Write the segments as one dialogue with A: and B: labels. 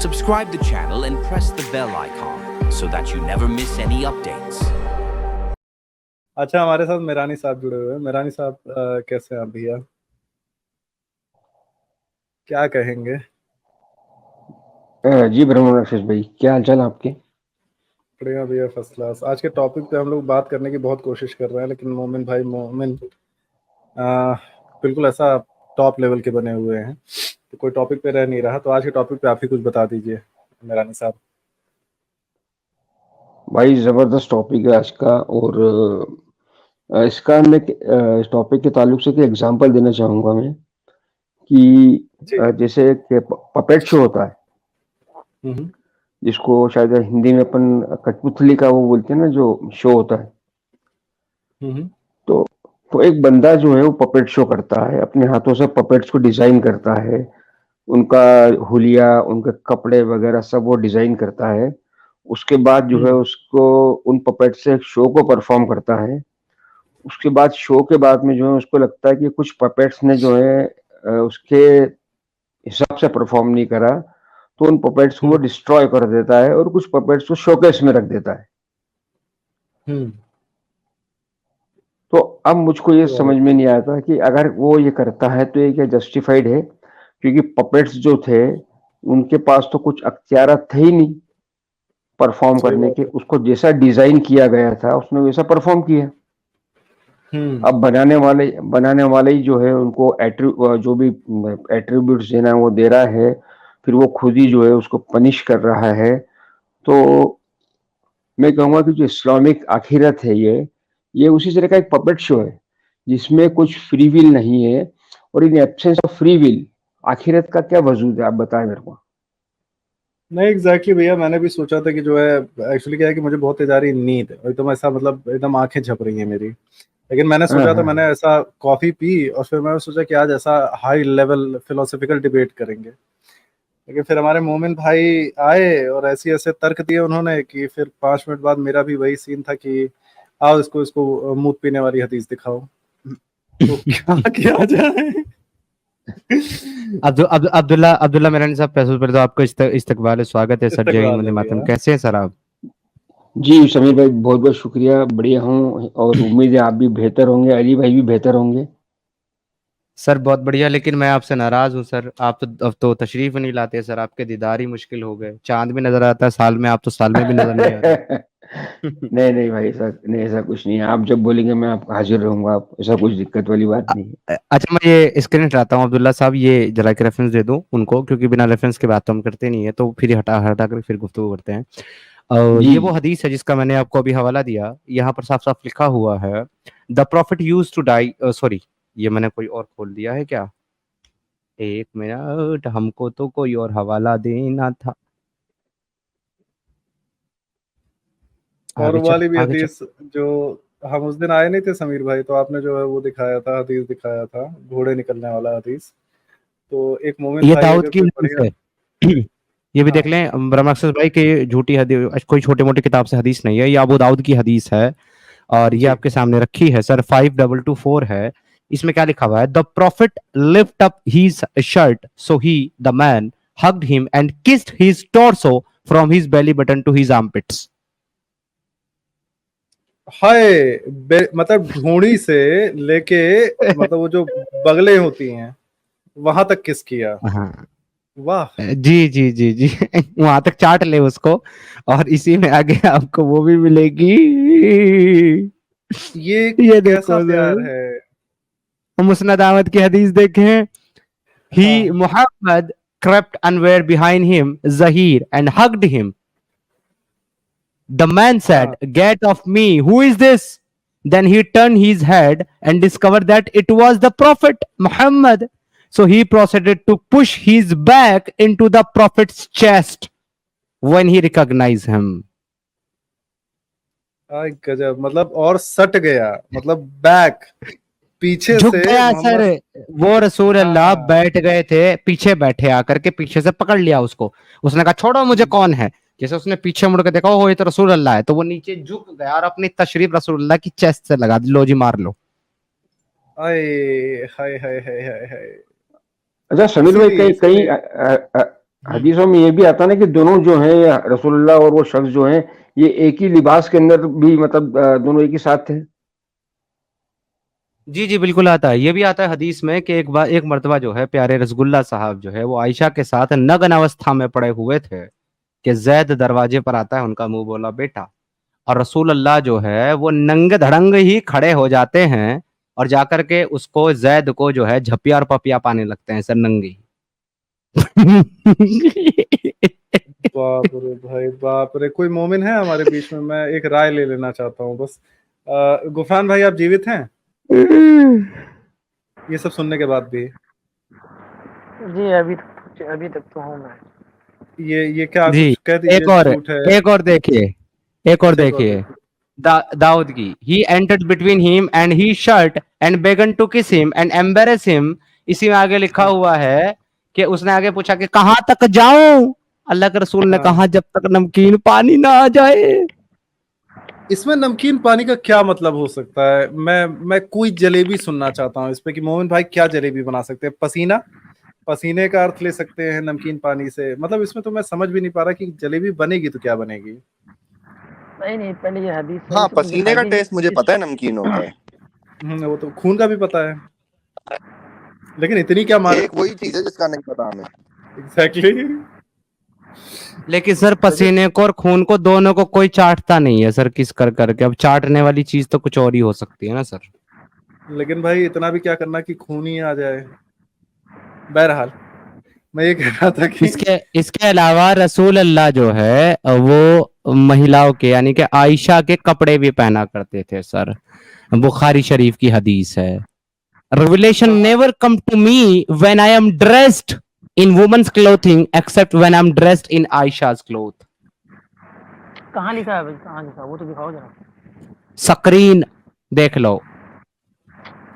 A: Subscribe the channel and press the bell icon so that you never miss any updates.
B: अच्छा, हमारे साथ मेरानी साहब जुड़े हुए हैं। मेरानी साहब कैसे हैं आप भैया? क्या कहेंगे?
C: जी ब्रह्मण आशीष भाई, क्या हाल चाल आपके?
B: बढ़िया भैया, फर्स्ट क्लास। आज के टॉपिक पे हम लोग बात करने की बहुत कोशिश कर रहे हैं, लेकिन मोमिन बिल्कुल ऐसा टॉप लेवल के बने हुए हैं तो कोई टॉपिक पे रह नहीं रहा। तो आज के टॉपिक पे आप ही कुछ बता दीजिए मेरानी साहब।
C: भाई जबरदस्त टॉपिक है आज का। और इसका मैं इस टॉपिक के ताल्लुक से एक एग्जांपल देना चाहूंगा मैं कि
B: जी।
C: जैसे पपेट शो होता है,
B: हम्म।
C: जिसको शायद हिंदी में अपन कठपुतली का वो बोलते हैं ना, जो शो होता है।
B: हम्म।
C: तो एक बंदा जो है वो पपेट शो करता है, अपने हाथों से पपेट्स को डिजाइन करता है, उनका हुलिया, उनके कपड़े वगैरह सब वो डिजाइन करता है। उसके बाद जो है उसको उन पपेट से एक शो को परफॉर्म करता है। उसके बाद शो के बाद में जो है उसको लगता है कि कुछ पपेट्स ने जो है उसके हिसाब से परफॉर्म नहीं करा, तो उन पपेट्स को वो डिस्ट्रॉय कर देता है और कुछ पपेट्स को शोकेस में रख देता है। तो अब मुझको ये समझ में नहीं आता कि अगर वो ये करता है तो ये क्या जस्टिफाइड है? क्योंकि पपेट्स जो थे उनके पास तो कुछ अख्तियार थे ही नहीं परफॉर्म
B: सही
C: करने
B: बात
C: के।
B: है।
C: उसको जैसा डिजाइन किया गया था उसने वैसा परफॉर्म किया। अब बनाने वाले ही जो है उनको जो भी एट्रीब्यूट्स देना है वो दे रहा है, फिर वो खुद ही जो है उसको पनिश कर रहा है। तो मैं कहूँगा कि जो इस्लामिक आखिरत है ये उसी तरह का एक पपेट शो है जिसमें कुछ फ्री विल नहीं है। और in absence of free will आखिरत का क्या वजूद है, आप बताएं मेरे को।
B: नहीं, एग्जैक्टली भैया, मैंने भी सोचा था कि जो है एक्चुअली क्या है कि मुझे बहुत तेज आ रही नींद, एकदम ऐसा, मतलब एकदम आंखें झप रही हैं मेरी। लेकिन मैंने
C: हाँ
B: सोचा था,
C: हाँ
B: मैंने ऐसा कॉफी पी और फिर मैंने सोचा कि आज ऐसा हाई लेवल फिलोसफिकल डिबेट करेंगे। लेकिन फिर हमारे मोमिन भाई आए और ऐसे ऐसे तर्क दिए उन्होंने कि फिर 5 मिनट बाद मेरा भी वही सीन था कि आओ इसको इसको मुंह पीने वाली हदीस दिखाओ। तो क्या किया जाए?
D: अब्दुल्ला मेरानी साहब, पहले तो आपको इस्तकबाल स्वागत है सर। जय हिंद,
B: इस्तकबाल
D: वंदे
B: है
D: मातरम।
B: भैया।
D: कैसे हैं सर आप?
C: जी समीर भाई, बहुत बहुत शुक्रिया, बढ़िया हूँ और उम्मीद है आप भी बेहतर होंगे, अली भाई भी बेहतर होंगे।
D: सर बहुत बढ़िया, लेकिन मैं आपसे नाराज हूँ सर। आप तो अब तो तशरीफ नहीं लाते सर, आपके दीदार ही मुश्किल हो गए। चांद भी नजर आता है साल में, आप तो साल में भी नजर नहीं आ रहे।
C: नहीं नहीं भाई, ऐसा कुछ नहीं है। आप जब बोलेंगे मैं आप हाजिर रहूंगा, आप ऐसा कुछ दिक्कत वाली बात नहीं है।
D: अच्छा, मैं ये स्क्रीन हटाता हूँ अब्दुल्ला साहब, ये जरा एक रेफरेंस दे दूं उनको, क्योंकि बिना रेफरेंस के बात तो हम करते नहीं है, तो फिर हटा हटा कर फिर गुफ्तगू करते हैं।
C: जी
D: ये वो हदीस है जिसका मैंने आपको अभी हवाला दिया। यहाँ पर साफ साफ लिखा हुआ है, the profit used to die. Sorry, ये मैंने कोई और खोल दिया है क्या? एक मिनट, हमको तो कोई और हवाला देना था।
B: और
D: आगे चल
B: वाली भी
D: आगे चल।
B: हदीस जो हम उस दिन आए नहीं थे समीर भाई, तो आपने जो है वो दिखाया था, हदीस दिखाया था, घोड़े निकलने वाला हदीस। तो एक मोमिन
D: ये
B: भाई
D: दाऊद
B: अगर
D: की
B: कोई
D: हदीस
B: बढ़िया।
D: है। ये भी देख
B: हाँ।
D: लें ब्रह्माक्षर भाई की झूठी हदीस, कोई छोटे मोटे किताब से हदीस नहीं है, ये अबू दाऊद की हदीस है। और ये
B: जी।
D: आपके सामने रखी है सर, 5224 है। इसमें क्या लिखा हुआ है? The prophet lift up his shirt so he the man hugged him and kissed his torso from his belly button to his armpits.
B: Hi, मतलब ढूंढी से लेके, मतलब वो जो बगलें होती हैं वहां तक किस किया।
D: हाँ
B: वाह।
D: जी जी जी जी। वहां तक चाट ले उसको, और इसी में आगे आपको वो भी मिलेगी।
B: ये
D: ये
B: कैसा
D: देखो
B: प्यार
D: सर,
B: है।
D: मुस्नद अहमद की हदीस देखें। He,
B: हाँ।
D: Muhammad, crept unaware behind him, Zahir, and hugged him. The man
B: हाँ।
D: said, "Get off me! Who is this?" Then he turned his head and discovered that it was the Prophet Muhammad. So he proceeded to push his back into the Prophet's chest when he recognized him.
B: आई गजब, मतलब और सट गया, मतलब back, पीछे
D: झुक
B: से
D: गया सर।
B: मोहम्मद।
D: वो रसूल अल्लाह
B: हाँ।
D: बैठ गए थे, पीछे बैठे आकर के पीछे से पकड़ लिया उसको। उसने कहा छोड़ो मुझे, कौन है? जैसे उसने पीछे मुड़ के देखा, ओ ये तो रसूल अल्लाह है, तो वो नीचे झुक गया और अपनी तशरीफ रसूल अल्लाह की चेस्ट से लगा दी। लो जी, मार लो।
B: आए, हाय हाय हाय हाय हाय।
C: अच्छा समीर भाई, कहीं
B: इसीलिए
C: कहीं
B: इसीलिए।
C: हदीसों में ये भी आता ना कि दोनों जो हैं रसूलुल्लाह और वो शख्स जो हैं ये एक ही लिबास के अंदर भी मतलब दोनों एक ही साथ थे।
D: जी जी बिल्कुल आता है, ये भी आता है हदीस में कि एक बार एक मर्तबा जो है प्यारे रसगुल्ला साहब जो है वो आयशा के साथ नग्न अवस्था में पड़े हुए थे कि जैद दरवाजे पर आता है, उनका मुंह बोला बेटा, और रसूल अल्लाह जो है वो नंगे धड़ंग ही खड़े हो जाते हैं और जाकर के उसको जैद को जो है झपिया और पपिया पाने लगते हैं सर नंगी।
B: बाप रे भाई बाप रे, कोई मोमिन है हमारे बीच में? मैं एक राय ले लेना चाहता हूँ बस। गुफरान भाई, आप जीवित हैं ये सब सुनने के बाद भी?
E: जी अभी तक तो हूँ मैं।
B: ये क्या,
D: जी
B: कुछ कह दीजिए,
D: एक और
B: झूठ है?
D: एक और देखिए, एक और
B: अच्छा, एक और
D: देखिए
B: देखिए।
D: दाऊद की, he entered between him and his shirt and began to kiss him and embarrass him। इसी में आगे लिखा हुआ है कि उसने आगे पूछा कि कहां तक जाऊं, अल्लाह के रसूल ने
B: हाँ।
D: कहा जब तक नमकीन पानी ना आ जाए।
B: इसमें नमकीन पानी का क्या मतलब हो सकता है? मैं कोई जलेबी सुनना चाहता हूँ इस पे कि मोमिन भाई क्या जलेबी बना सकते हैं? पसीना, पसीने का अर्थ ले सकते हैं नमकीन पानी से? मतलब इसमें तो मैं समझ भी नहीं पा रहा कि जलेबी बनेगी तो क्या बनेगी।
E: नहीं पहले ये हदीस सही
F: हाँ,
E: से तो
F: पसीने
E: दिखाई
F: का
E: दीजिए।
F: टेस्ट मुझे पता है नमकीन होता है।
B: वो तो खून का भी पता है, लेकिन इतनी क्या मार
F: एक वही चीज है जिसका नहीं पता हमें।
B: एग्जैक्टली।
D: लेकिन सर पसीने को और खून को दोनों को कोई चाटता नहीं है सर, किस कर करके। अब चाटने वाली चीज तो कुछ और ही हो सकती है ना सर।
B: लेकिन भाई इतना भी क्या करना कि खून ही आ जाए। बहरहाल मैं ये कह रहा था कि
D: इसके अलावा रसूल अल्लाह जो है वो महिलाओं के यानी कि आयशा के कपड़े भी पहना करते थे सर। बुखारी शरीफ की हदीस है, revelation never come to me when I am dressed in woman's clothing except when I am dressed in Aisha's cloth।
E: कहाँ लिखा है भाई, कहाँ लिखा वो तो दिखाओ जरा।
D: स्क्रीन देख लो।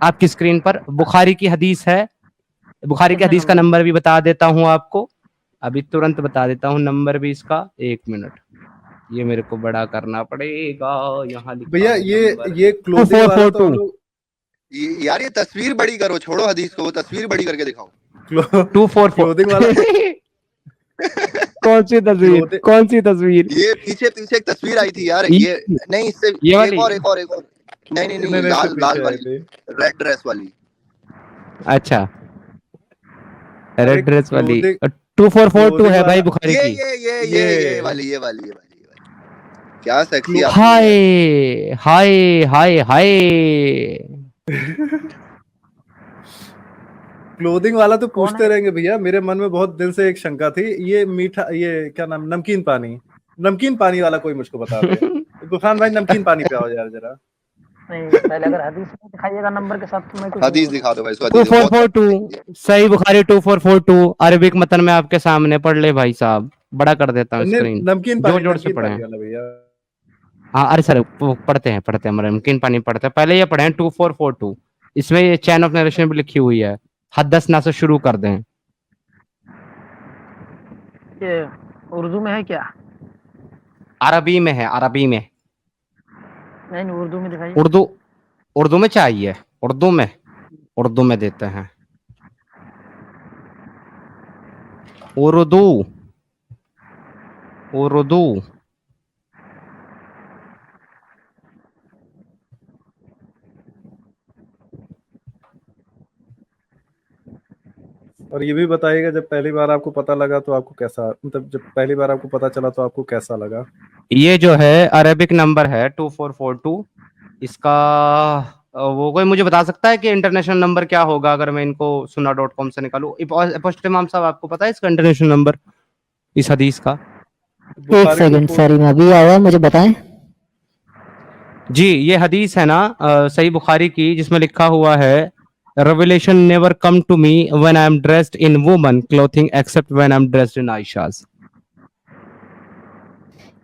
D: आपकी स्क्रीन पर बुखारी की हदीस है। बुखारी की हदीस का नंबर भी बता देता हूं आपको, अभी तुरंत बता देता हूं नंबर भी इसका। 1 मिनट, ये मेरे को बड़ा करना पड़ेगा। यहाँ
B: भैया ये क्लोथिंग वाला तो हम लोग
F: यार ये तस्वीर बड़ी करो, छोड़ो हदीस को, वो तस्वीर बड़ी करके दिखाओ।
D: 244
B: क्लोथिंग वाला
D: कौन सी तस्वीर, कौन सी तस्वीर?
F: ये पीछे एक तस्वीर आई थी यार, ये नहीं इससे
D: ये वाली?
F: एक और नहीं लाल वाली, रेड ड्रेस वाली।
D: अच्छा रेड ड्रेस वाली 2442 है भाई बुखारी की।
F: ये वाली क्या सेक्सी आप।
D: हाय हाय हाय हाय।
B: क्लोथिंग वाला तो पूछते रहेंगे भैया। मेरे मन में बहुत दिन से एक शंका थी, ये मीठा, ये क्या नाम, नमकीन पानी वाला कोई मुझको बता दे। गुफरान भाई नमकीन पानी पे आओ यार जरा।
E: नहीं पहले अगर हदीस में दिखाइएगा नंबर के साथ तो मैं कुछ
F: हदीस दिखा दो भाई,
D: 2442 सही बुखारी 2442 अरबिक मतन में आपके सामने पढ़ ले भाई साहब, बड़ा कर देता हूँ स्क्रीन।
B: नमकीन
D: जोर से पढ़े
B: भैया।
D: हाँ अरे सर पढ़ते हैं नमकीन पानी पढ़ते हैं। पहले ये पढ़े 2442, इसमें ये चैन ऑफ नरेशन भी लिखी हुई है। हदसना से शुरू कर दें।
E: ये उर्दू में है क्या?
D: अरबी में है, अरबी में।
E: नहीं उर्दू में दिखाइए।
D: उर्दू में चाहिए, उर्दू में देते हैं। उर्दू
B: और ये भी बताइएगा जब पहली बार आपको पता लगा तो आपको कैसा, मतलब जब पहली बार आपको पता चला तो आपको कैसा लगा?
D: ये जो है अरेबिक नंबर है 2442, इसका वो कोई मुझे बता सकता है कि इंटरनेशनल नंबर क्या होगा अगर मैं इनको sunnah.com से निकालूं? अपोस्टल इमाम साहब आपको पता है इसका इंटरनेशनल नंबर इस हदीस का?
G: एक सेकंड सॉरी, मैं अभी आया, मुझे बताएं।
D: जी ये हदीस है ना सही बुखारी की, जिसमें लिखा हुआ है revelation never come to me when I am dressed in woman clothing except when I am dressed in Aisha's।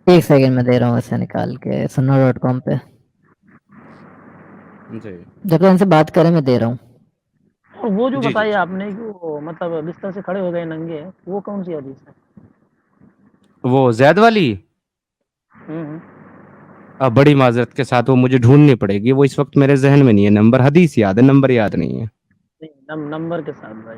G: एक सेकंड में दे रहा हूँ इसे निकाल के sunnah.com पे। जब तक उनसे बात करें मैं दे रहा हूँ।
E: और वो जो बताया आपने कि वो मतलब बिस्तर से खड़े हो गए नंगे, वो कौन सी हदीस है?
D: वो जैद वाली?
E: हम्म।
D: अब बड़ी माजरत के साथ वो मुझे ढूंढनी पड़ेगी, वो इस वक्त मेरे जहन में नहीं है। नंबर हदीस याद है, नंबर याद नहीं है।
E: नहीं, नंबर के साथ भाई।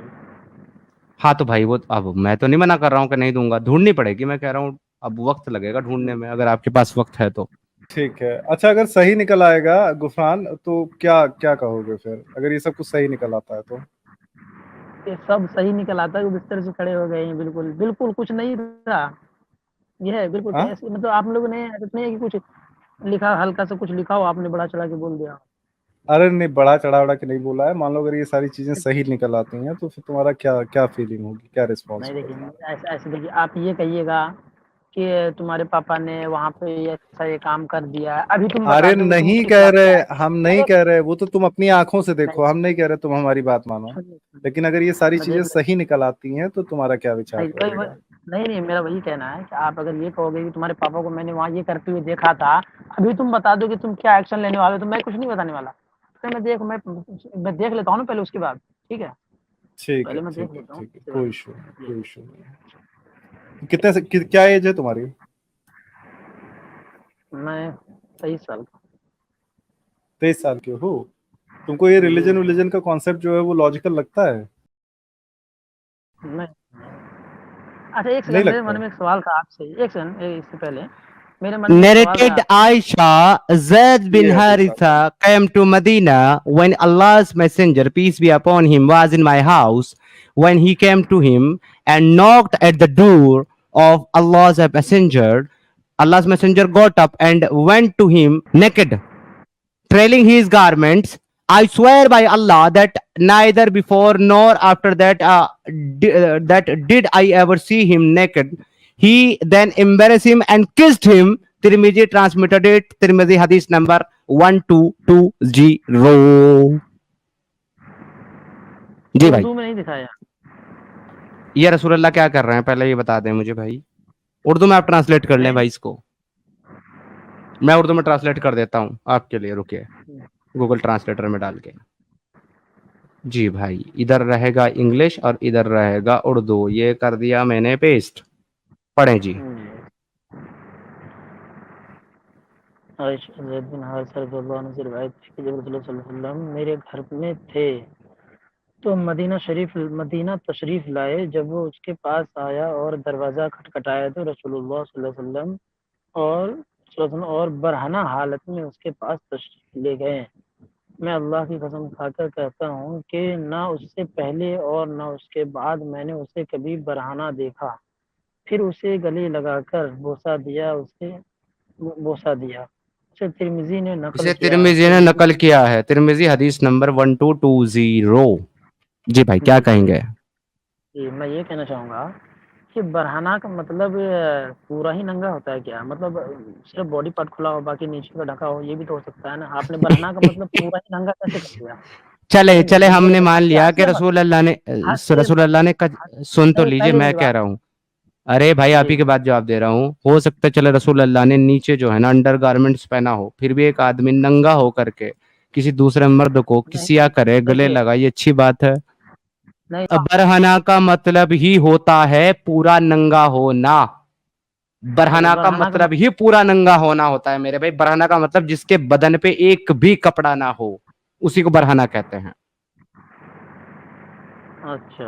D: हाँ तो भाई वो, अब मैं तो नहीं मना कर रहा हूँ कि नहीं दूंगा, ढूंढनी पड़ेगी, मैं कह रहा हूँ अब वक्त लगेगा ढूंढने में, अगर आपके पास वक्त है तो।
B: ठीक है। अच्छा, अगर सही निकल आएगा गुफरान तो क्या क्या कहोगे फिर, अगर ये सब कुछ सही निकल आता है तो?
E: ये सब सही निकल आता है, वो बिस्तर से खड़े हो गए हैं, बिल्कुल बिल्कुल कुछ नहीं रहा। ये है बिल्कुल
B: हाँ,
E: ऐसे, मतलब आप लोगों ने ऐसा नहीं है कि कुछ लिखा, हल्का सा कुछ लिखा हो, आपने बड़ा चढ़ा के बोल दिया।
B: अरे नहीं, बड़ा चढ़ावड़ा के नहीं बोला है। मान लो अगर ये सारी चीजें सही निकल आती हैं तो फिर तुम्हारा क्या क्या फीलिंग होगी, क्या रिस्पॉन्स
E: नहीं
B: होगा
E: देखिए,
B: तुम्हारा?
E: ऐसे ऐसे देखिए, आप ये कहिएगा कि तुम्हारे पापा ने वहाँ पे ये अच्छा ये काम कर दिया है, अभी तुम बता
B: अरे
E: दो कि तुम
B: नहीं
E: किस
B: कह
E: वाक्य
B: रहे,
E: आए।
B: हम नहीं
E: अरे
B: कह रहे, वो तो तुम अपनी आंखों से
E: नहीं,
B: देखो, हम नहीं कह रहे तुम हमारी बात मानो।
E: सुनिए सुनिए,
B: लेकिन अगर ये सारी
E: मैं
B: चीजें
E: देख ले,
B: सही निकल आती हैं तो तुम्हारा क्या विचार
E: नहीं वही
B: रहेगा?
E: नहीं नहीं, मेरा वही कहना है कि आप अगर ये कहोगे कि तुम्हारे पापा को मैंने वहाँ ये करते हुए देखा था, अभी तुम बता दो कि तुम क्या एक्शन लेने वाले हो, तो मैं कुछ नहीं बताने वाला। तो मैं देख लेता हूँ ना पहले, उसके बाद। ठीक है,
B: ठीक है,
E: पहले मैं देख
B: ठीक है,
E: लेता हूँ
B: ठीक है,
E: उसके बाद।
B: कोई इशू नहीं,
E: जी
B: कोई इशू नहीं। क्या एज है तुम्हारी?
E: मैं 23 साल का।
B: 23 साल के हो? तुमको ये
E: जी
B: रिलीजन विलीजन का कॉन्सेप्ट जो है वो लॉजिकल लगता है?
E: नहीं। अच्छा एक
B: नहीं
E: सेकंड, मेरे मन
B: लगता?
E: में एक सवाल था आपसे, एक सेकंड, इससे पहले मेरे मन में एक सवाल था
D: Narrated
E: आपसे।
D: Aisha, Zaid bin
B: ये हदीस आता है।
D: Haritha came to Medina when Allah's messenger, peace be upon him, was in my house. When he came to him and knocked at the door of Allah's messenger got up and went to him naked, trailing his garments. I swear by Allah that neither before nor after that that did I ever see him naked. He then embarrassed him and kissed him. Tirmizi transmitted it. Tirmizi hadith number 1220. जी भाई,
E: उर्दू में नहीं दिखाया।
D: ये रसूलुल्लाह क्या कर रहे हैं पहले ये बता दें मुझे भाई। उर्दू में आप ट्रांसलेट कर लें भाई इसको, मैं उर्दू में ट्रांसलेट कर देता हूँ आपके लिए, रुकिए गूगल ट्रांसलेटर में डाल के। जी भाई, इधर रहेगा इंग्लिश और इधर रहेगा उर्दू, ये कर दिया मैंने पेस्ट। पढ़ें जी।
E: आयशा ज़ैद बिन हारिसा रज़ियल्लाहु अन्हा से रिवायत है कि जब रसूलुल्लाह सल्लल्लाहु अलैहि वसल्लम मेरे घर में थे तो मदीना तशरीफ लाए। जब वो उसके पास आया और दरवाज़ा खटखटाया तो रसूलुल्लाह सल्लल्लाहु अलैहि वसल्लम और बरहना हालत में उसके पास तशरीफ ले गए। मैं अल्लाह की कसम खाकर कहता हूँ कि ना उससे पहले और ना उसके बाद मैंने उसे कभी बरहना देखा। फिर उसे गले लगाकर बोसा दिया। इसे तिर्मिजी ने नकल
D: इसे
E: किया।
D: तिर्मिजी ने नकल किया है, तिर्मिजी हदीस नंबर 1220। जी भाई क्या कहेंगे?
E: जी, मैं ये कहना चाहूँगा कि बरहना का मतलब पूरा ही नंगा होता है क्या? मतलब सिर्फ बॉडी पार्ट खुला हो, बाकी नीचे का ढका हो, ये भी तो हो सकता है ना। आपने बरहना का मतलब पूरा ही नंगा कैसे कर दिया?
D: चले
E: नहीं
D: चले,
E: नहीं, ये
D: हमने
E: गलत
D: मान
E: है क्या?
D: लिया कि
E: ये मत,
D: रसूल अल्लाह ने
E: हद
D: रसूल अल्लाह ने सुन तो
E: नहीं,
D: लीजिए,
E: पहले
D: मैं
E: मेरी
D: कह
E: बात।
D: रहा हूँ। अरे भाई आप
E: जी
D: ही के बात जवाब दे रहा हूँ। हो सकता है चले रसूल अल्लाह ने नीचे जो है ना अंडर गारमेंट्स पहना हो, फिर भी एक आदमी नंगा हो करके किसी दूसरे मर्द को
E: नहीं,
D: किसिया करे, गले
E: देखिए,
D: लगा, ये अच्छी बात है।
E: नहीं
D: बरहना का मतलब ही होता है पूरा नंगा होना।
E: देखिए,
D: बरहना का
E: बरहना का
D: मतलब ही पूरा नंगा होना होता है मेरे भाई। बरहना का मतलब जिसके बदन पे एक भी कपड़ा ना हो, उसी को बरहना कहते हैं।
E: अच्छा,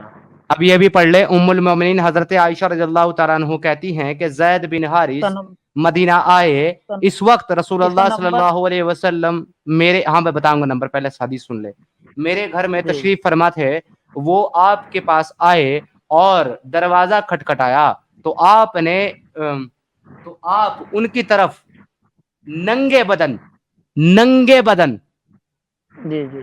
D: अब ये भी पढ़ ले, उम्मुल मोमिनीन हजरत आयशा रज़ियल्लाहु तआला अन्हु कहती हैं कि जैद बिन
E: इसका
D: हारिस
E: नम,
D: मदीना आए।
E: इसका,
D: इस वक्त
E: इसका
D: रसूलुल्लाह
E: नंबर।
D: सल्लल्लाहु अलैहि वसल्लम मेरे, हाँ मैं बताऊंगा नंबर, पहले हदीस सुन ले। मेरे घर में
E: जी
D: तशरीफ फरमा थे, वो आपके पास आए और दरवाजा खटखटाया तो आपने तो आप उनकी तरफ नंगे बदन
E: जी जी जी,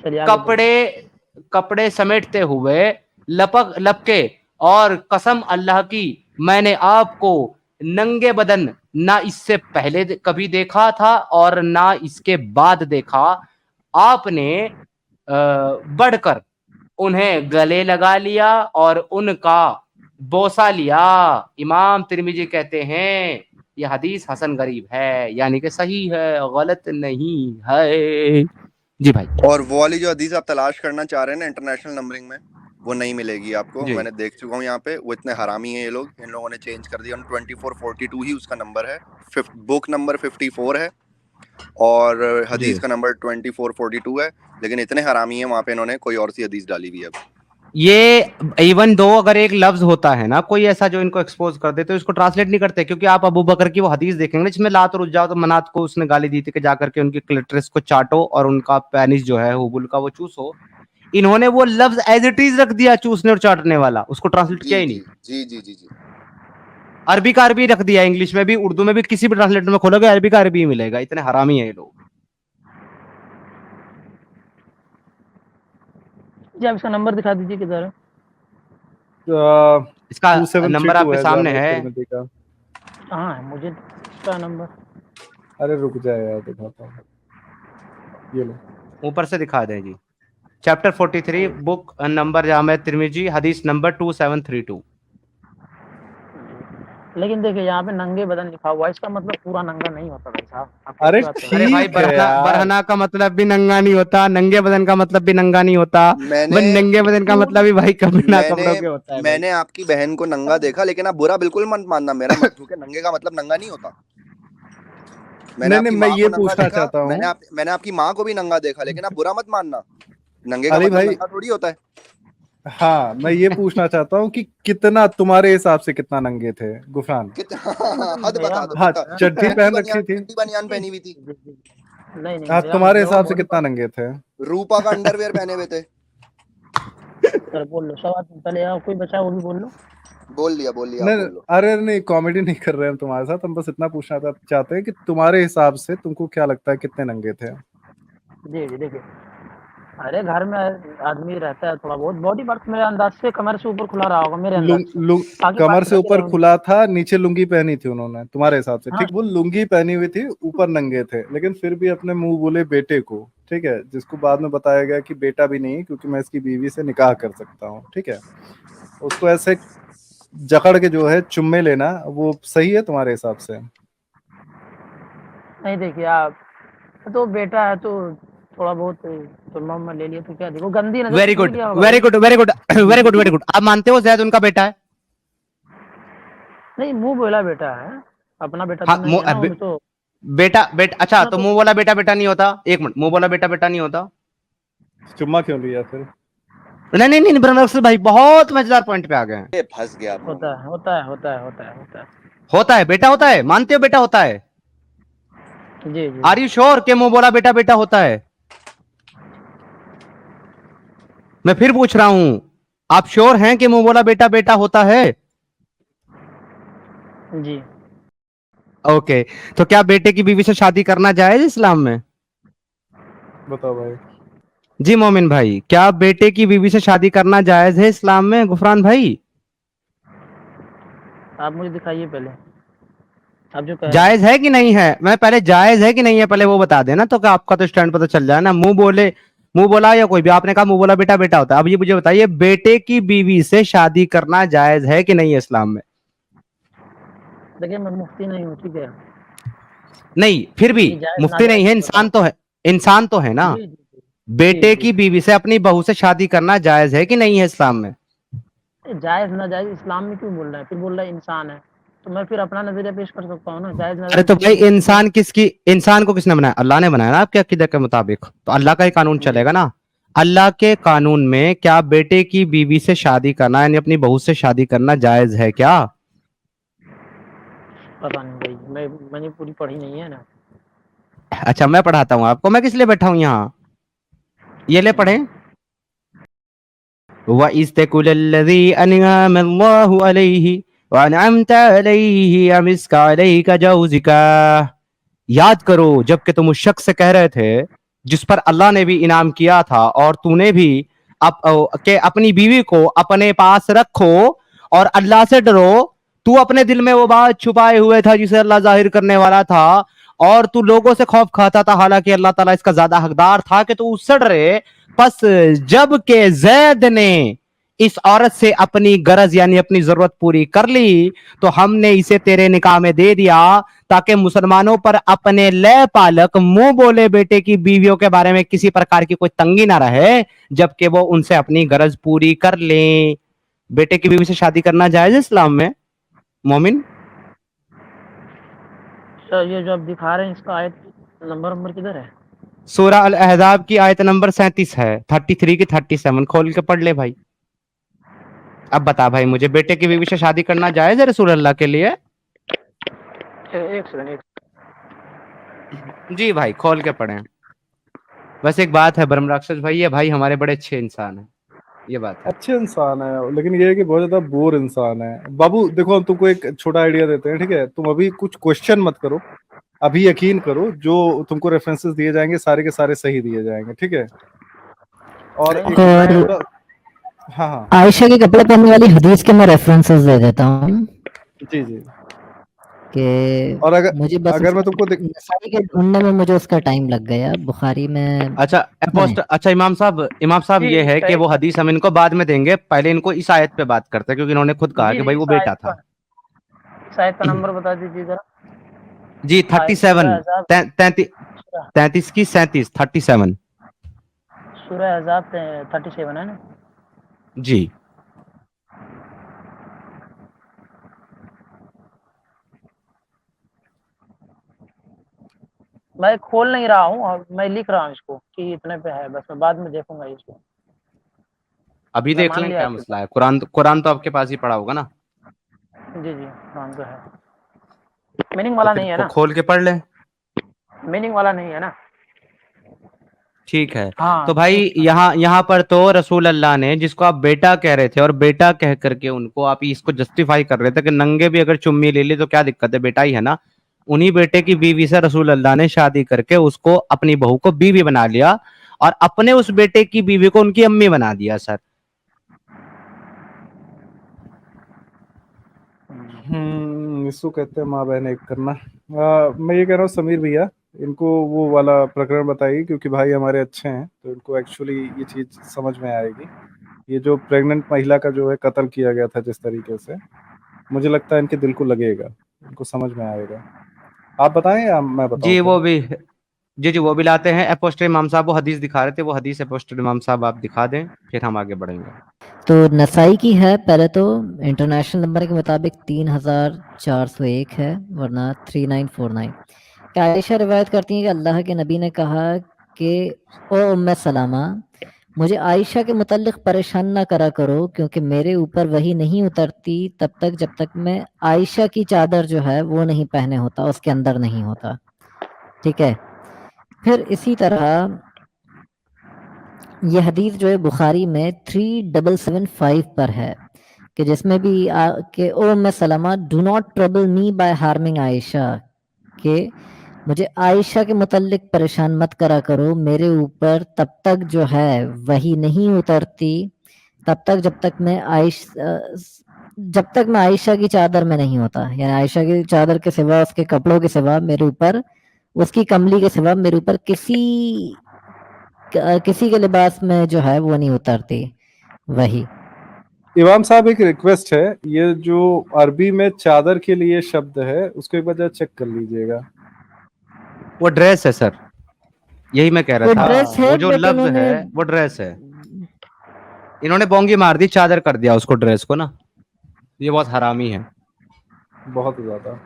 E: चलिए आगे
D: कपड़े
E: बोलिए।
D: कपड़े समेटते हुए लपके और कसम अल्लाह की, मैंने आपको नंगे बदन ना इससे पहले कभी देखा था और ना इसके बाद देखा। आपने बढ़कर उन्हें गले लगा लिया और उनका बोसा लिया। इमाम तिर्मिजी कहते हैं यह हदीस हसन गरीब है, यानी कि सही है, गलत नहीं है। जी भाई।
F: और वो वाली जो हदीस आप तलाश करना चाह रहे हैं ना इंटरनेशनल नंबरिंग में, वो नहीं मिलेगी आपको।
D: जी।
F: मैंने देख चुका हूँ यहाँ पे, वो इतने हरामी हैं ये लोग, इन लोगों ने चेंज कर दिया। 2442 ही उसका नंबर है, बुक नंबर 54 है और
D: जी।
F: हदीस का नंबर 2442 है, लेकिन इतने हरामी हैं वहाँ पे, इन्होंने कोई और सी हदीस डाली हुई है अब।
D: ये इवन दो अगर एक लफ्ज होता है ना कोई ऐसा जो इनको एक्सपोज कर दे तो इसको ट्रांसलेट नहीं करते, क्योंकि आप अबू बकर की वो हदीस देखेंगे जिसमें लात और उज्जा तो मनात को उसने गाली दी थी कि जाकर के उनकी क्लिटरिस को चाटो और उनका पेनिस जो है हुबुल का वो चूसो। इन्होंने वो लफ्ज एज इट इज रख दिया, चूसने और चाटने वाला, उसको ट्रांसलेट किया ही नहीं।
F: जी जी जी जी।
D: अरबी का अरबी रख दिया, इंग्लिश में भी उर्दू में भी, किसी भी ट्रांसलेटर में खोलोगे अरबी का अरबी मिलेगा। इतने हरामी है ये लोग।
E: जी आप इसका नंबर दिखा दीजिए किधर है।
D: इसका
B: 2732
D: नंबर आपके
B: है
D: सामने
B: जामा
D: है।
B: तिरमिज़ी का।
E: कहाँ है मुझे इसका नंबर?
B: अरे रुक जाए यार, दिखाता हूँ, ये लो।
D: ऊपर से दिखा दें जी। Chapter 43 book number Jami Tirmidhi हदीस नंबर 2732।
E: लेकिन देखिए यहाँ पे नंगे बदन लिखा हुआ है, इसका मतलब पूरा नंगा नहीं होता भाई साहब। आप
B: अरे
E: कैसी बात कर रहे
D: अरे
E: हैं?
D: भाई
B: ठीक है
D: बरहना
B: यार।
D: बरहना का मतलब भी नंगा नहीं होता, नंगे बदन का मतलब भी नंगा नहीं होता।
F: मैंने
D: बस नंगे बदन का मतलब भी भाई बिना कपड़ों के होता है भाई।
F: मैंने आपकी बहन को नंगा देखा, लेकिन आप बुरा बिल्कुल मत मानना, मेरा मत, क्योंकि नंगे का मतलब नंगा नहीं होता। मैंने
B: नहीं
F: आपकी
B: मैं
F: माँ
B: ये
F: को नंगा
B: पूछना
F: देखा,
B: चाहता हूँ,
F: मैंने आपकी माँ को भी नंगा देखा, लेकिन आप बुरा मत मानना, नंगे का
B: अली
F: मतलब
B: भाई,
F: नंगा थोड़ी होता है।
B: हाँ मैं ये पूछना चाहता हूँ कि कितना तुम्हारे हिसाब से कितना नंगे थे गुफरान?
F: हद बता दो
B: हाँ,
F: कितना।
B: चड्ढी पहन रखी थी।
F: चड्डी बनियान पहनी हुई थी।
E: नहीं नहीं
B: हाँ,
E: मेरा
B: तुम्हारे
E: मतलब
B: हिसाब से
E: बॉडी
B: कितना नंगे थे?
F: रूपा का अंडरवेयर पहने हुए थे।
E: पर बोल लो सवाल पहले, आप कोई बचा वो भी बोल लो।
F: बोल लिया आप
B: नहीं
F: बोल लो।
B: अरे नहीं, कॉमेडी नहीं कर रहे हैं तुम्हारे साथ, हम बस इतना पूछना चाहते हैं कि तुम्हारे हिसाब से तुमको क्या लगता है कितने नंगे थे?
E: जी जी देखिए, अरे घर में आदमी रहता है थोड़ा बहुत, बॉडी पार्ट मेरे अंदाज से कमर से ऊपर खुला रहा होगा मेरे अंदाज
B: लुंग,
E: से।
B: लुंग,
E: बाकी
B: कमर
E: पार्ट
B: से
E: ढके
B: ऊपर
E: रहे होंगे।
B: खुला था, नीचे लुंगी पहनी थी उन्होंने तुम्हारे हिसाब से,
E: हाँ
B: ठीक? वो लुंगी पहनी हुई थी, ऊपर नंगे थे, लेकिन फिर भी अपने मुंह बोले बेटे को, ठीक है, जिसको बाद में बताया गया कि बेटा भी नहीं क्योंकि मैं इसकी बीवी से निकाह कर सकता हूँ, ठीक है, उसको ऐसे जकड़ के जो है चुम्मे लेना, वो सही है तुम्हारे हिसाब से?
E: नहीं देखिए आप, तो बेटा है तो थोड़ा बहुत चुम्मा उम्मा ले लिया तो क्या, देखो गंदी नजर
D: वेरी
E: से नहीं
D: गुड
E: किया होगा
D: वेरी
E: भाई।
D: Good very good very good very good. आप मानते हो जैद उनका बेटा है?
E: नहीं मुंह बोला बेटा है, अपना बेटा
D: हाँ,
E: तो नहीं है ना, उन्हें तो
D: बेटा बेटा, अच्छा
E: अपना
D: तो
E: तो
D: मुंह बोला बेटा बेटा नहीं होता? एक मिनट, मुंह बोला बेटा बेटा नहीं होता?
B: चुम्मा क्यों लिया फिर?
D: नहीं नहीं नहीं ब्रदर अफसर भाई बहुत मजेदार पॉइंट पे आ गए हैं।
F: फंस गया।
D: होता है बेटा होता है, मानते हो बेटा होता है?
E: जी जी
D: आर यू श्योर कि मुंह बोला बेटा बेटा होता है? मैं फिर पूछ रहा हूं, आप श्योर हैं कि मुंह बोला बेटा बेटा होता है?
E: जी।
D: ओके, तो क्या बेटे की बीवी से शादी करना जायज इस्लाम में?
B: बताओ भाई।
D: जी मोमिन भाई, क्या बेटे की बीवी से शादी करना जायज है इस्लाम में? गुफरान भाई
E: आप मुझे दिखाइए पहले, आप जो कह रहे हैं।
D: जायज है कि नहीं है? मैं पहले जायज है कि नहीं है पहले वो बता देना, तो क्या आपका तो स्टैंड पता चल जाए ना। मुंह बोला या कोई भी, आपने कहा मुंह बोला बेटा बेटा होता है। अब ये मुझे बताइए, बेटे की बीवी से शादी करना जायज है कि नहीं है इस्लाम में?
E: देखिए मैं मुफ्ती नहीं हूँ, ठीक है?
D: नहीं, फिर भी
E: ये जायज
D: मुफ्ती नहीं
E: नाजायज
D: है,
E: नहीं
D: इंसान
E: बताओ।
D: तो है, इंसान तो है ना।
E: जी जी जी
D: बेटे
E: जी
D: की बीवी से अपनी बहू से शादी करना जायज है कि नहीं है इस्लाम में?
E: जी। जायज नाजायज इस्लाम में क्यों बोल रहा है? फिर बोल रहा है इंसान है, तो मैं फिर अपना नजरिया पेश कर सकता हूँ ना। जायज
D: अरे
E: नाजायज
D: तो भाई इंसान को किसने बनाया? अल्लाह ने बनाया ना आपके अकीदे के मुताबिक, तो अल्लाह का ही कानून
E: जी
D: चलेगा ना। अल्लाह के कानून में क्या बेटे की बीवी से शादी करना यानी अपनी बहू से शादी करना जायज है क्या?
E: पता नहीं भाई, मैंने पूरी पढ़ी नहीं है ना।
D: अच्छा मैं पढ़ाता हूँ आपको, मैं किस लिए बैठा हूँ यहाँ, ये ले पढ़े। व इस्तकुलल्लज़ी अनअमल्लाहु अलैहि व अनअमत अलैहि अमिस्का अलैका जौजिका। याद करो जबकि तुम उस शख्स से कह रहे थे जिस पर अल्लाह ने भी इनाम किया था, और तूने भी के अपनी बीवी को अपने पास रखो और अल्लाह से डरो। तू अपने दिल में वो बात छुपाए हुए था जिसे अल्लाह जाहिर करने वाला था, और तू लोगों से खौफ खाता था, हालांकि अल्लाह ताला इसका ज्यादा हकदार था कि तू उससे डरे। बस जब के जैद ने इस औरत से अपनी गरज यानी अपनी जरूरत पूरी कर ली, तो हमने इसे तेरे निकाह में दे दिया ताकि मुसलमानों पर अपने लय पालक मुंह बोले बेटे की बीवियों के बारे में किसी प्रकार की कोई तंगी ना रहे, जबकि वो उनसे अपनी गरज पूरी कर लें। बेटे की बीवी से शादी करना जायज है इस्लाम में मोमिन?
E: सर ये जो आप दिखा रहे हैं इसका आयत नंबर किधर है?
D: सूरह अल अहज़ाब की आयत नंबर 37 है, 33 की 37 खोल के पढ़ ले भाई। अब बता भाई मुझे, बेटे की बीवी से शादी करना जायज है रसूल अल्लाह के लिए?
E: एक सेकंड।
D: जी भाई खोल के पढ़ें। बस एक बात है ब्रह्म राक्षस भाई, ये भाई हमारे बड़े अच्छे इंसान हैं, ये बात है।
B: अच्छे इंसान है, लेकिन ये है कि बहुत ज्यादा बोर इंसान है। बाबू देखो, हम तुमको एक छोटा आइडिया देते हैं, ठीक है? तुम अभी कुछ क्वेश्चन मत करो, अभी यकीन करो, जो तुमको रेफरेंसेस दिए जाएंगे सारे के सारे सही दिए जाएंगे, ठीक है? और एक
G: और
B: हाँ हाँ
G: आयशा के कपड़े पहनने वाली हदीस के मैं रेफरेंसेस दे देता हूँ
B: जी जी।
G: कि
B: और
G: मुझे बस
B: अगर मैं तुमको
G: नसाई के ढूंढने में मुझे उसका टाइम लग गया, बुखारी में।
D: अच्छा अच्छा इमाम साहब
E: जी,
D: ये है कि
E: सही।
D: वो हदीस हम इनको बाद में देंगे, पहले इनको इस आयत पे बात करते हैं, क्योंकि इन्होंने खुद कहा
E: जी,
D: कि
E: जी,
D: भाई वो बेटा था।
E: शायद का नंबर बता दीजिए जरा।
D: जी 37 33 की 37 37
E: सूरह अहज़ाब 37 है ना?
D: जी।
E: मैं खोल नहीं रहा हूँ और मैं लिख रहा हूँ इसको कि इतने पे है, बस मैं बाद में देखूंगा इसको।
D: अभी
E: मैं
D: देख
E: मान
D: लें
E: लिया
D: क्या
E: आपकी
D: मसला है। कुरान तो आपके पास ही पड़ा होगा ना?
E: जी जी, हाँ तो है। मीनिंग वाला
D: तो
E: नहीं है
D: फिर
E: ना?
D: खोल के पढ़ ले।
E: मीनिंग वाला नहीं है ना?
D: ठीक है।
E: हाँ
D: तो भाई यहाँ पर तो रसूल अल्लाह ने, जिसको आप बेटा कह रहे थे और बेटा कह करके उनको आप इसको जस्टिफाई कर रहे थे कि नंगे भी अगर चुम्मी ले ली तो क्या दिक्कत है, बेटा ही है ना, उन्हीं बेटे की बीवी से रसूल अल्लाह ने शादी करके उसको, अपनी बहू को बीवी बना लिया और अपने उस बेटे की बीवी को उनकी अम्मी बना दिया सर।
B: इसको कहते हैं माँ बहन एक करना। मैं ये कह रहा हूँ समीर भैया, इनको वो वाला प्रकरण बताइए, क्योंकि भाई हमारे अच्छे हैं तो इनको एक्चुअली ये चीज समझ में आएगी। ये जो प्रेग्नेंट महिला का जो है कत्ल किया गया था जिस तरीके से, मुझे लगता है इनके दिल को लगेगा, इनको समझ में आएगा। आप बताएं या मैं बताऊं
D: जी
B: फिर?
D: वो भी, जी वो भी लाते हैं। अपोस्टल इमाम साहब वो हदीस दिखा रहे थे, वो हदीस अपोस्टल इमाम साहब आप दिखा दें, फिर हम आगे बढ़ेंगे।
G: तो नसाई की है पहले तो, इंटरनेशनल नंबर के मुताबिक 3401 है, वरना 3949। आयशा रिवायत करती हैं कि अल्लाह के नबी ने कहा कि ओ उम्मे सलामा, मुझे आयशा के मुतल्लिक परेशान ना करा करो, क्योंकि मेरे ऊपर वही नहीं उतरती तब तक जब तक मैं आयशा की चादर जो है वो नहीं पहने होता, उसके अंदर नहीं होता। ठीक है। फिर इसी तरह यह हदीस जो है बुखारी में 3775 पर है, कि जिसमें भी कि ओ मैं सलामा, do not trouble me by harming Aisha, के मुझे आयशा के मुतल्लिक परेशान मत करा करो, मेरे ऊपर तब तक जो है वही नहीं उतरती, तब तक जब तक मैं आयशा की चादर में नहीं होता, यानी आयशा की चादर के सिवा, उसके कपड़ों के सिवा मेरे ऊपर, उसकी कमली के सिवा मेरे ऊपर किसी के लिबास में जो है वो नहीं उतरती वही।
B: इमाम साहब एक रिक्वेस्ट है, ये जो अरबी में चादर के लिए शब्द है उसको एक बार जरा चेक कर लीजिएगा।
D: वो ड्रेस है सर, यही मैं कह रहा
G: वो
D: था।
G: ड्रेस है,
D: वो जो
G: बट
D: लफ्ज है वो ड्रेस है, इन्होंने बोंगी मार दी, चादर कर दिया उसको ड्रेस को ना, ये बहुत हरामी है।
B: बहुत ज्यादा।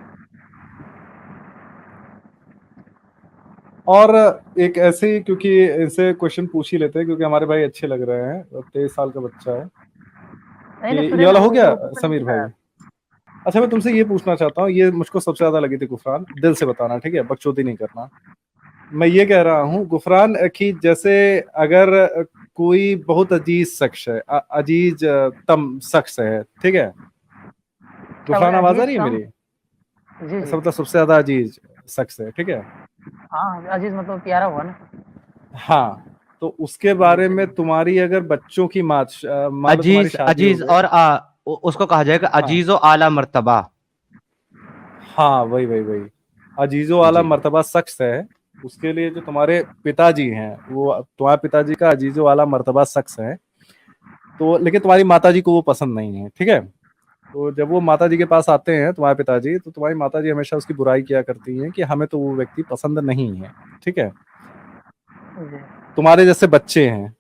B: और एक ऐसे ही, क्योंकि इनसे क्वेश्चन पूछ ही लेते हैं क्योंकि हमारे भाई अच्छे लग रहे हैं, 23 साल का बच्चा है। ये वाला हो गया समीर भाई? अच्छा मैं तुमसे ये पूछना चाहता हूँ, ये मुझको सबसे ज्यादा लगी थी गुफरान, दिल से बताना, ठीक है? बकचोदी नहीं करना। मैं ये कह रहा हूँ गुफरान कि जैसे अगर कोई बहुत अजीज शख्स है, अजीज तम शख्स है, ठीक है? गुफरान आवाज आ रही है मेरी?
E: जी
B: ऐसा मतलब सबसे ज्यादा अजीज शख्स है, ठीक है?
E: हाँ, अजीज मतलब प्यारा हुआ ना?
B: हाँ, तो उसके बारे में तुम्हारी अगर बच्चों की मान लो तुम्हारी शादी
D: अजीज
B: हो गई,
D: और उसको कहा जाएगा अजीजो आला मर्तबा।
B: हाँ वही अजीजो आला मर्तबा शख्स है, उसके लिए जो तुम्हारे पिताजी हैं, वो तुम्हारे पिताजी का अजीजो आला मर्तबा शख्स है। तो लेकिन तुम्हारी माताजी को वो पसंद नहीं है, ठीक है। तो जब वो माताजी के पास आते हैं तुम्हारे पिताजी, तो तुम्हारी माताजी हमेशा उसकी बुराई किया करती हैं कि हमें तो वो व्यक्ति पसंद नहीं है, ठीक है।
E: जी
B: तुम्हारे जैसे बच्चे हैं,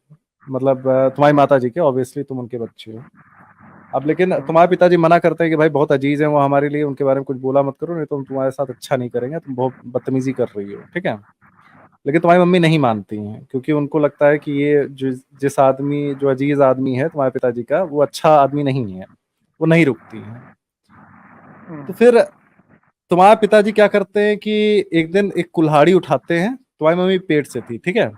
B: मतलब तुम्हारी माताजी के, ऑब्वियसली तुम उनके बच्चे हो। अब लेकिन तुम्हारे पिताजी मना करते हैं कि भाई बहुत अजीज हैं वो हमारे लिए, उनके बारे में कुछ बोला मत करो, नहीं तो हम तुम्हारे साथ अच्छा नहीं करेंगे, तुम बहुत बदतमीजी कर रही हो, ठीक है। लेकिन तुम्हारी मम्मी नहीं मानती हैं, क्योंकि उनको लगता है कि ये जिस आदमी, जो अजीज आदमी है तुम्हारे पिताजी का, वो अच्छा आदमी नहीं है, वो नहीं रुकती हैं। तो फिर तुम्हारे पिताजी क्या करते हैं कि एक दिन एक कुल्हाड़ी उठाते हैं, तुम्हारी मम्मी पेट से थी, ठीक है,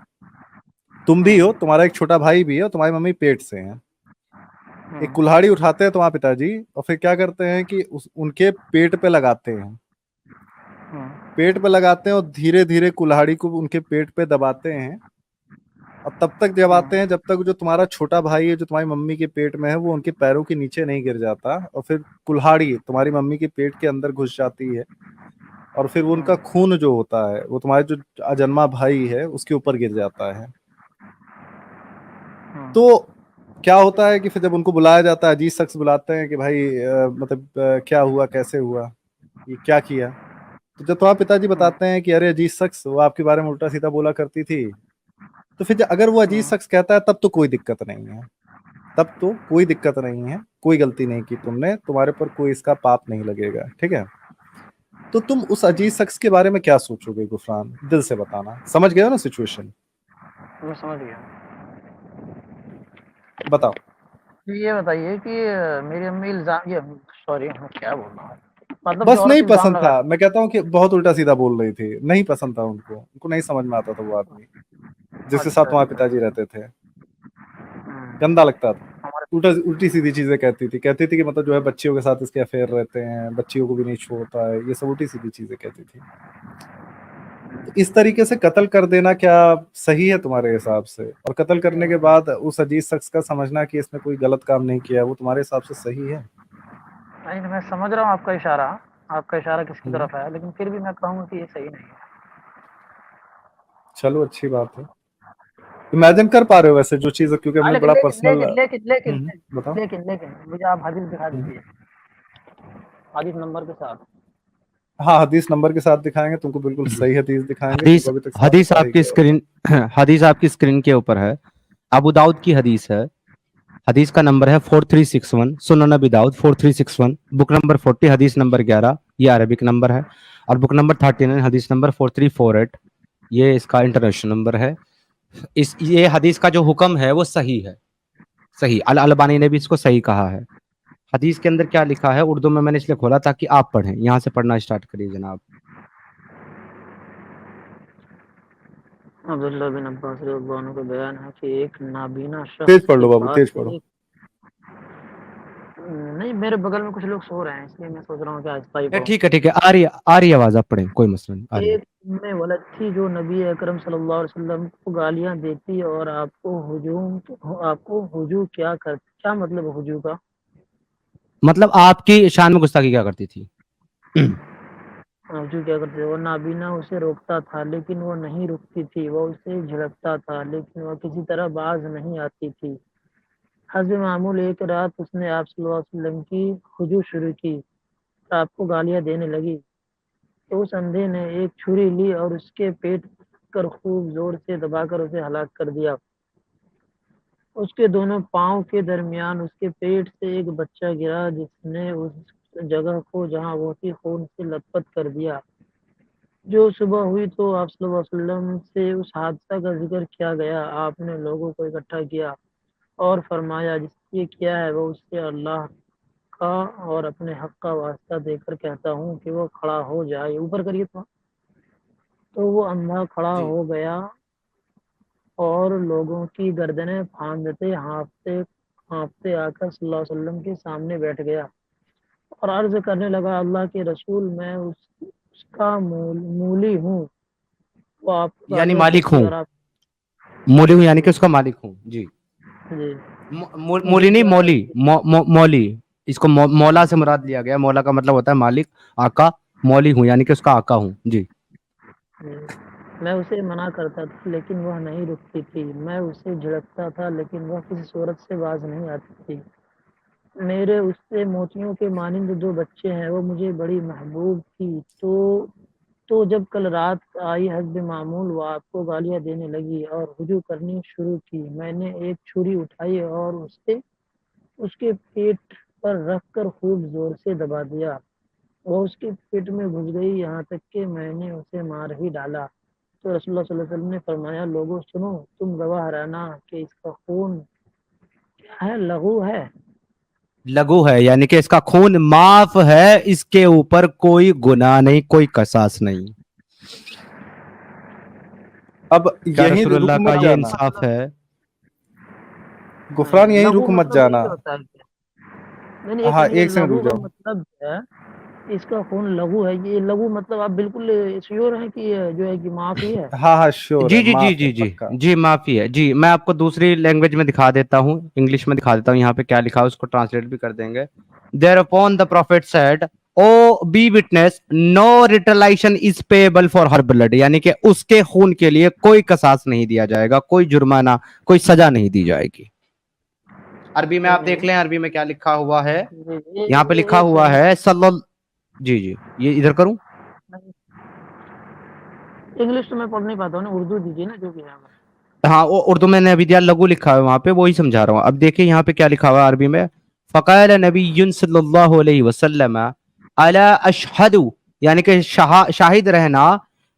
B: तुम भी हो, तुम्हारा एक छोटा भाई भी है, और तुम्हारी मम्मी पेट से है। एक कुल्हाड़ी उठाते हैं तुम्हारे पिताजी, और फिर क्या करते हैं कि उनके पेट पे लगाते हैं, पेट पे लगाते हैं, और धीरे धीरे कुल्हाड़ी को उनके पेट पे दबाते हैं, और तब तक दबाते हैं जब तक जो तुम्हारा छोटा भाई है जो तुम्हारी मम्मी के पेट में है वो उनके पैरों के नीचे नहीं गिर जाता, और फिर कुल्हाड़ी तुम्हारी मम्मी के पेट के अंदर घुस जाती है, और फिर वो उनका खून जो होता है वो तुम्हारे जो अजन्मा भाई है उसके ऊपर गिर जाता है। तो क्या होता है कि फिर जब उनको बुलाया जाता है, अजीज शख्स बुलाते हैं कि भाई मतलब क्या हुआ, कैसे हुआ, ये क्या किया, तो जब तुम्हारे पिताजी बताते हैं कि अरे अजीज शख्स वो आपके बारे में उल्टा सीधा बोला करती थी, तो फिर अगर वो अजीज शख्स कहता है तब तो कोई दिक्कत नहीं है, तब तो कोई दिक्कत नहीं है, कोई गलती नहीं की तुमने, तुम्हारे पर कोई इसका पाप नहीं लगेगा, ठीक है। तो तुम उस अजीज शख्स के बारे में क्या सोचोगे गुफरान, दिल से बताना, समझ गए हो ना सिचुएशन,
E: मैं समझ गया।
B: बताओ।
E: ये बताइए कि मेरी अम्मी इल्जाम, ये सॉरी मैं क्या बोल रहा हूँ, मतलब
B: बस
E: जो औरत
B: नहीं
E: इल्जाम
B: पसंद
E: लगा,
B: था, मैं कहता हूँ कि बहुत उल्टा सीधा बोल रही थी, नहीं पसंद था उनको, उनको नहीं समझ में आता था वो आदमी जिसके साथ तुम्हारे पिताजी रहते थे, गंदा लगता था, उल्टी सीधी चीजें कहती थी कि मतलब जो है बच्चियों के साथ इसके अफेयर रहते हैं, बच्चियों को भी नहीं छोड़ता है, ये सब उल्टी सीधी चीजें कहती थी। तो इस तरीके से कत्ल कर देना क्या सही है तुम्हारे हिसाब से? और कत्ल करने के बाद उस अजीज शख्स का समझना कि इसने कोई गलत काम नहीं किया, वो तुम्हारे हिसाब से सही है?
E: नहीं मैं समझ रहा हूँ आपका इशारा किसकी तरफ है, लेकिन फिर भी मैं कहूँगा कि ये सही नहीं है।
B: चलो अच्छी बात है, इमेजिन कर पा रहे हो वैसे जो चीज, क्योंकि हमने बड़ा पर्सनल। बताओ।
E: लेकिन मुझे आप हदीस दिखा दीजिए, हदीस नंबर के साथ।
B: हाँ, हदीस नंबर के साथ दिखाएंगे तुमको, बिल्कुल सही हदीस दिखाएंगे,
D: हदीस
B: तुमको अभी तक
D: हदीस
B: साबित
D: आपकी
B: नहीं
D: स्क्रीन हदीस आपकी स्क्रीन के ऊपर है। अबू दाऊद की हदीस है, हदीस का नंबर है 4361, सुनन अबी दाऊद 4361, बुक नंबर 40 हदीस नंबर 11, ये अरबिक नंबर है, और बुक नंबर 39 हदीस नंबर 4348, ये इसका इंटरनेशनल नंबर है। ये हदीस का जो हुक्म है वो सही है, सही, अल अलबानी ने भी इसको सही कहा है। हदीस के अंदर क्या लिखा है उर्दू में मैंने इसलिए खोला ताकि आप पढ़ें, यहाँ से पढ़ना स्टार्ट करिए जनाब।
E: अब्दुल्लाह बिन अब्बास रज़ियल्लाहु अन्हु का बयान है कि एक नाबीना शख्स
B: तेज पढ़ लो
E: के
B: बाबू,
E: पास
B: तेज पढ़ो।
E: नहीं मेरे बगल में कुछ लोग सो रहे हैं, इसलिए मैं सोच रहा हूँ कि आहिस्ता ही पढ़ूं।
D: ठीक है, आ रही आवाज, आप पढ़ें, कोई मसला नहीं, आ रही है।
E: एक में वलद थी जो नबी अकरम सल्लल्लाहु अलैहि वसल्लम को गालियां देती और आपको हुजू क्या मतलब हुजू का?
D: मतलब आपकी शान में गुस्ताखी क्या करती थी?
E: हुजू क्या करते थे? वो नाबीना उसे रोकता था लेकिन वो नहीं रुकती थी, वो उसे झिड़कता था लेकिन वह किसी तरह बाज नहीं आती थी। हस्ब मामूल एक रात उसने आप सल्लल्लाहु अलैहि वसल्लम की हुजू शुरू की, आपको गालियां देने लगी, तो उस अंधे ने एक छुरी ली और उसके पेट कर खूब जोर से दबाकर उसे हलाक कर दिया। उसके दोनों पांव के दरमियान उसके पेट से एक बच्चा गिरा जिसने उस जगह को जहां वो थी खून से लथपथ कर दिया। जो सुबह हुई तो आप सल्लल्लाहु अलैहि वसल्लम से उस हादसा का जिक्र किया गया। आपने लोगों को इकट्ठा किया और फरमाया जिसने किया है वो उससे अल्लाह का और अपने हक का वास्ता देकर कहता हूँ कि वो खड़ा हो जाए। ऊपर करिए तो वो अंधा खड़ा हो गया और लोगों की गर्दनें फांदते हाँफते आकर सल्लल्लाहु अलैहि वसल्लम के सामने बैठ गया और अर्ज करने लगा, अल्लाह के रसूल मैं उसका मूली हूँ, वो आपको
D: यानी
E: गालियाँ
D: मालिक
E: देती
D: हूँ,
E: और आप
D: मूली हूँ यानी कि उसका मालिक हूँ जी।
E: जी
D: मूली नहीं, मौली, मौली, इसको मौला से मुराद लिया गया। मौला का मतलब होता है मालिक, आका, मौली हूँ यानी कि उसका आका हूँ जी।
E: मैं उसे मना करता था लेकिन वह नहीं रुकती थी। मैं उसे झिड़कता था लेकिन वह किसी सूरत से बाज नहीं आती थी। मेरे उससे मोतियों के मानिंद 2 बच्चे हैं, वो मुझे बड़ी महबूब थी। तो जब कल रात आई हस्ब मामूल वो आपको गालियां देने लगी और हुजू करनी शुरू की। मैंने एक छुरी उठाई और उसे उसके पेट पर रखकर खूब जोर से दबा दिया। वो उसके पेट में घुस गई, यहाँ तक कि मैंने उसे मार ही डाला। तो रसूलुल्लाह सल्लल्लाहु अलैहि वसल्लम ने फरमाया, लोगों सुनो, तुम गवाह रहना कि इसका खून क्या है, लहू है।
D: लघु है यानी कि इसका खून माफ है, इसके ऊपर कोई गुनाह नहीं, कोई कसास नहीं।
B: अब
D: क्या
B: यहीं रुक
D: रसूलुल्लाह का
B: मत
D: ये
B: जाना,
D: इंसाफ है?
B: गुफरान यहीं
E: लघु
B: रुक मत
E: मतलब
B: जाना।
E: यही होता है क्या? नहीं, एक
B: हाँ,
E: मिनट, ये
B: एक सेकंड
E: लघु
B: रुक
E: का
B: जाओ।
E: मतलब है इसका खून लघु है। ये लघु मतलब आप बिल्कुल श्योर हैं कि ये जो है कि माफ ही है?
B: हाँ हाँ, श्योर है,
D: जी जी जी
B: माफ है
D: जी जी
B: पक्का।
D: जी, माफी है जी। मैं आपको दूसरी लैंग्वेज में दिखा देता हूँ, इंग्लिश में दिखा देता हूँ, यहाँ पे क्या लिखा है उसको ट्रांसलेट भी कर देंगे। Thereupon the prophet said, O be witness, no retaliation is payable for her blood, यानी कि उसके खून के लिए कोई कसास नहीं दिया जाएगा, कोई जुर्माना, कोई सजा नहीं दी जाएगी। अरबी में आप देख लें, अरबी में क्या लिखा हुआ है। यहाँ पे लिखा
E: एक
D: हुआ
E: सेकंड,
D: है सल्लल्लाहु, जी जी, ये इधर करूं?
E: इंग्लिश तो मैं पढ़ नहीं पाता हूँ ना, उर्दू दीजिए ना जो भी है।
D: हाँ, वो उर्दू में अभी दिया, लघु लिखा है वहां पे, वही समझा रहा हूँ। अब देखिए यहाँ पे क्या लिखा हुआ है अरबी में। फ़क़ाल नबी सल्लल्लाहु अलैहि वसल्लम अला अशहदु, यानी कि शाहिद रहना,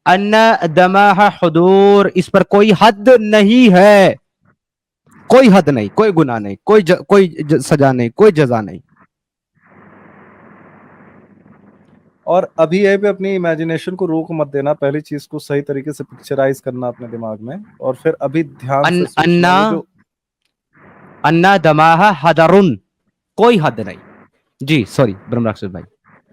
D: अन्ना दमाह हुदूर, इस पर कोई हद नहीं है, कोई हद नहीं, कोई गुनाह नहीं, कोई सजा नहीं, कोई जजा नहीं।
B: और अभी यहीं पे अपनी इमेजिनेशन को रोक मत देना, पहली चीज को सही तरीके से पिक्चराइज करना अपने दिमाग में, और फिर अभी ध्यान से सोचना।
D: अन्ना
B: वो जो
D: अन्ना दमाह हदरुन, कोई हद नहीं। जी सॉरी ब्रह्म राक्षस भाई,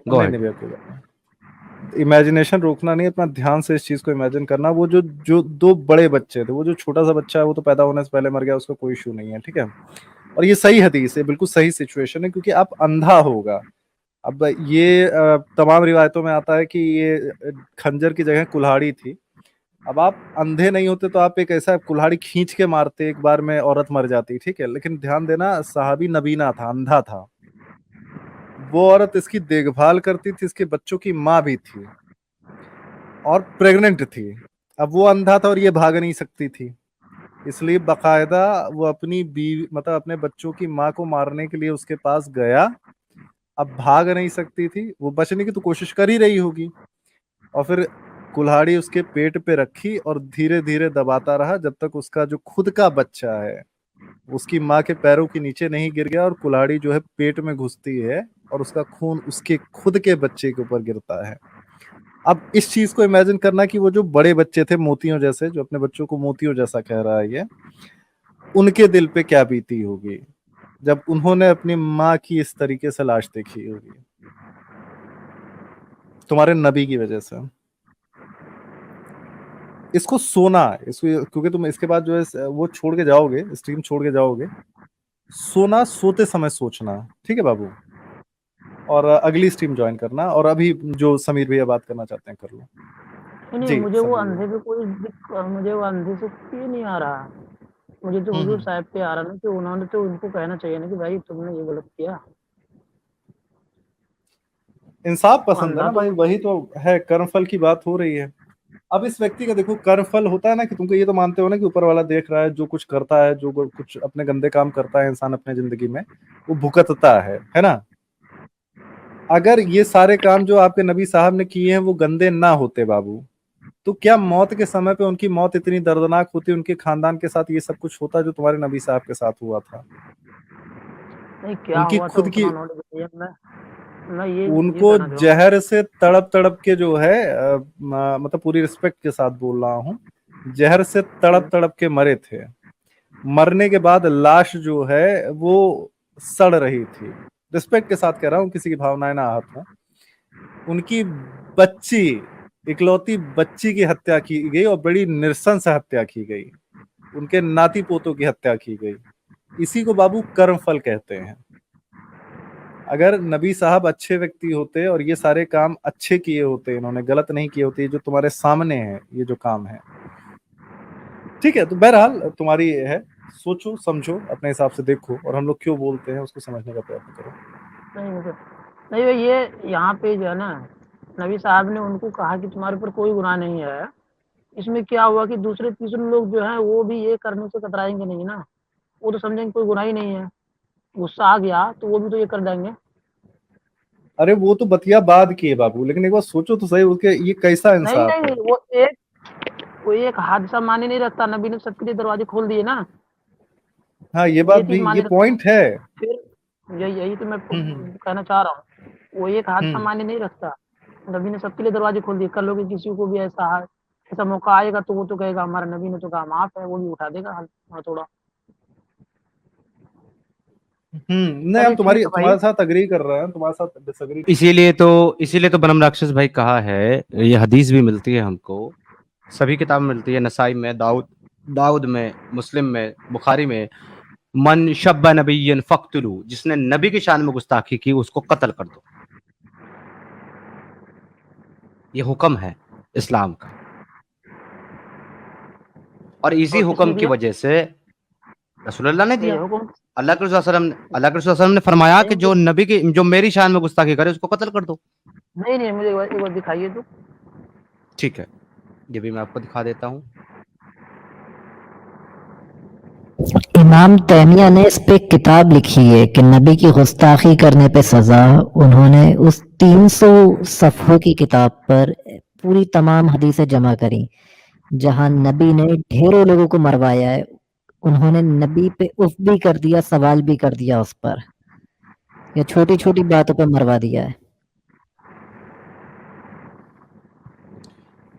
D: गो
B: नहीं
D: अहेड।
B: नहीं भैया, कोई बात नहीं। इमेजिनेशन रोकना नहीं, अपना ध्यान से इस चीज को इमेजिन करना। वो जो जो 2 बड़े बच्चे थे, वो जो छोटा सा बच्चा है वो तो पैदा होने से पहले मर गया, उसका कोई इशू नहीं है, ठीक है। और ये सही हदीस है, बिल्कुल सही सिचुएशन है, क्योंकि आप अंधा होगा। अब ये तमाम रिवायतों में आता है कि ये खंजर की जगह कुल्हाड़ी थी। अब आप अंधे नहीं होते तो आप एक ऐसा कुल्हाड़ी खींच के मारते, एक बार में औरत मर जाती, ठीक है। लेकिन ध्यान देना, सहाबी नबीना था, अंधा था। वो औरत इसकी देखभाल करती थी, इसके बच्चों की माँ भी थी और प्रेग्नेंट थी। अब वो अंधा था और ये भाग नहीं सकती थी, इसलिए बकायदा वो अपनी बीवी, मतलब अपने बच्चों की माँ को मारने के लिए उसके पास गया। अब भाग नहीं सकती थी, वो बचने की तो कोशिश कर ही रही होगी, और फिर कुल्हाड़ी उसके पेट पे रखी और धीरे धीरे दबाता रहा जब तक उसका जो खुद का बच्चा है उसकी माँ के पैरों के नीचे नहीं गिर गया, और कुल्हाड़ी जो है पेट में घुसती है और उसका खून उसके खुद के बच्चे के ऊपर गिरता है। अब इस चीज को इमेजिन करना कि वो जो बड़े बच्चे थे मोतियों जैसे, जो अपने बच्चों को मोतियों जैसा कह रहा है ये, उनके दिल पे क्या बीती होगी जब उन्होंने अपनी माँ की इस तरीके से लाश देखी होगी, तुम्हारे नबी की वजह से। इसको सोना, इसको, क्योंकि तुम इसके बाद जो है वो छोड़ के जाओगे, स्ट्रीम छोड़ के जाओगे, सोना सोते समय सोचना, ठीक है बाबू। और अगली स्ट्रीम ज्वाइन करना, और अभी जो समीर भैया बात करना चाहते हैं कर लो।
E: नहीं,
B: जी
E: मुझे वो
B: समीर भैया।
E: अंधे पे कोई मुझे वो अंधे से ये नहीं आ रहा। मुझे तो हुजूर
B: हम्म,
E: साहब पे आ रहा ना कि उन्होंने तो उनको कहना चाहिए ना कि भाई तुमने ये गलत किया।
B: इंसाफ
E: वो
B: पसंद है
E: अंधा
B: ना
E: तो
B: भाई, वही तो है, कर्मफल की बात हो रही है। अब इस व्यक्ति का देखो, कर्मफल होता है ना कि तुमको ये तो मानते हो ना कि ऊपर वाला देख रहा है, जो कुछ करता है, जो कुछ अपने गंदे काम करता है इंसान अपने जिंदगी में, वो भुगतता है ना। अगर ये सारे काम जो आपके नबी साहब ने किए हैं वो गंदे ना होते बाबू, तो क्या मौत के समय पे उनकी मौत इतनी दर्दनाक होती, उनके खानदान के साथ ये सब कुछ होता जो तुम्हारे नबी साहब के साथ हुआ था।
E: नहीं, क्या
B: उनकी
E: हुआ था
B: खुद की,
E: उतना नॉलेज है मैं ये
B: उनको
E: कहना चाहूंगा।
B: जहर से तड़प तड़प के जो है मतलब पूरी रिस्पेक्ट के साथ बोल रहा हूँ, जहर से तड़प तड़प के मरे थे। मरने के बाद लाश जो है वो सड़ रही थी, रिस्पेक्ट के साथ कह रहा हूँ, किसी की भावनाएं ना आहत हो। उनकी बच्ची, इकलौती बच्ची की हत्या की गई, और बड़ी नृशंस हत्या की गई, उनके नाती पोतों की हत्या की गई। इसी को बाबू कर्मफल कहते हैं। अगर नबी साहब अच्छे व्यक्ति होते और ये सारे काम अच्छे किए होते, इन्होंने गलत नहीं किए होते, ये जो तुम्हारे सामने है ये जो काम है, ठीक है। तो बहरहाल तुम्हारी ये है, सोचो समझो अपने हिसाब से देखो, और हम लोग क्यों बोलते हैं उसको समझने का प्रयत्न करो।
E: नहीं मतलब नहीं भाई, ये यहाँ पे जो है ना, नबी साहब ने उनको कहा कि तुम्हारे ऊपर कोई गुनाह नहीं है। इसमें क्या हुआ कि दूसरे तीसरे लोग जो हैं वो भी ये करने से कतराएंगे नहीं ना, वो तो समझेंगे कोई गुनाह ही नहीं है, गुस्सा आ गया तो वो भी तो ये कर देंगे।
B: अरे वो तो बतिया बाद की है बाबू, लेकिन एक बार सोचो तो सही, उसके ये कैसा
E: नहीं
B: इंसाफ है।
E: नहीं, वो एक हादसा माने नहीं रखता, नबी ने सबके लिए दरवाजे खोल दिए ना,
B: हाँ ये बात
E: ये
B: भी,
E: चीज माने
B: ये
E: रखता।
B: पॉइंट है।
E: फिर यही तो मैं
B: हम्म
E: कहना चाह रहा हूँ, वो एक हादसा
B: हम्म
E: माने नहीं रखता, नबी ने सबके लिए दरवाजे खोल दिए। कल लोग किसी को भी ऐसा मौका आएगा तो वो तो कहेगा हमारा नबी ने तो कहा माफ है, वो भी उठा देगा थोड़ा।
B: नहीं, हम
E: चलिए ठीक है भाई।
B: तुम्हारे साथ अग्री कर रहे हैं, तुम्हारे साथ डिसएग्री।
D: इसीलिए तो बनम राक्षस भाई कहा है, ये हदीस भी मिलती है हमको, सभी किताब में मिलती है, नसाई में, दाऊद में, मुस्लिम में, बुखारी में, मन शब्बा नबिय्यन फक्तुलू, जिसने नबी की शान में गुस्ताखी की उसको कत्ल कर दो। ये हुक्म है इस्लाम का, और इसी
E: और किसने
D: हुक्म की
E: दिया
D: वजह से रसूलुल्लाह ने
E: ये
D: दिया।
E: हुक्म?
D: अल्लाह के रसूल सल्लल्लाहु अलैहि वसल्लम अल्लाह के रसूल सल्लल्लाहु अलैहि वसल्लम ने फरमाया कि जो मेरी शान में गुस्ताखी करे उसको कत्ल कर दो।
E: नहीं नहीं, मुझे एक बार दिखाइए तो।
D: ठीक है, ये भी मैं आपको दिखा देता हूँ।
G: इमाम तैमिया ने इस पे किताब लिखी है कि नबी की गुस्ताखी करने पे सजा। उन्होंने उस 300 सफ़ों की किताब पर पूरी तमाम हदीसें जमा करी जहां नबी ने ढेरों लोगों को मरवाया है। उन्होंने नबी पे उफ भी कर दिया, सवाल भी कर दिया उस पर, या छोटी छोटी बातों पे मरवा दिया है।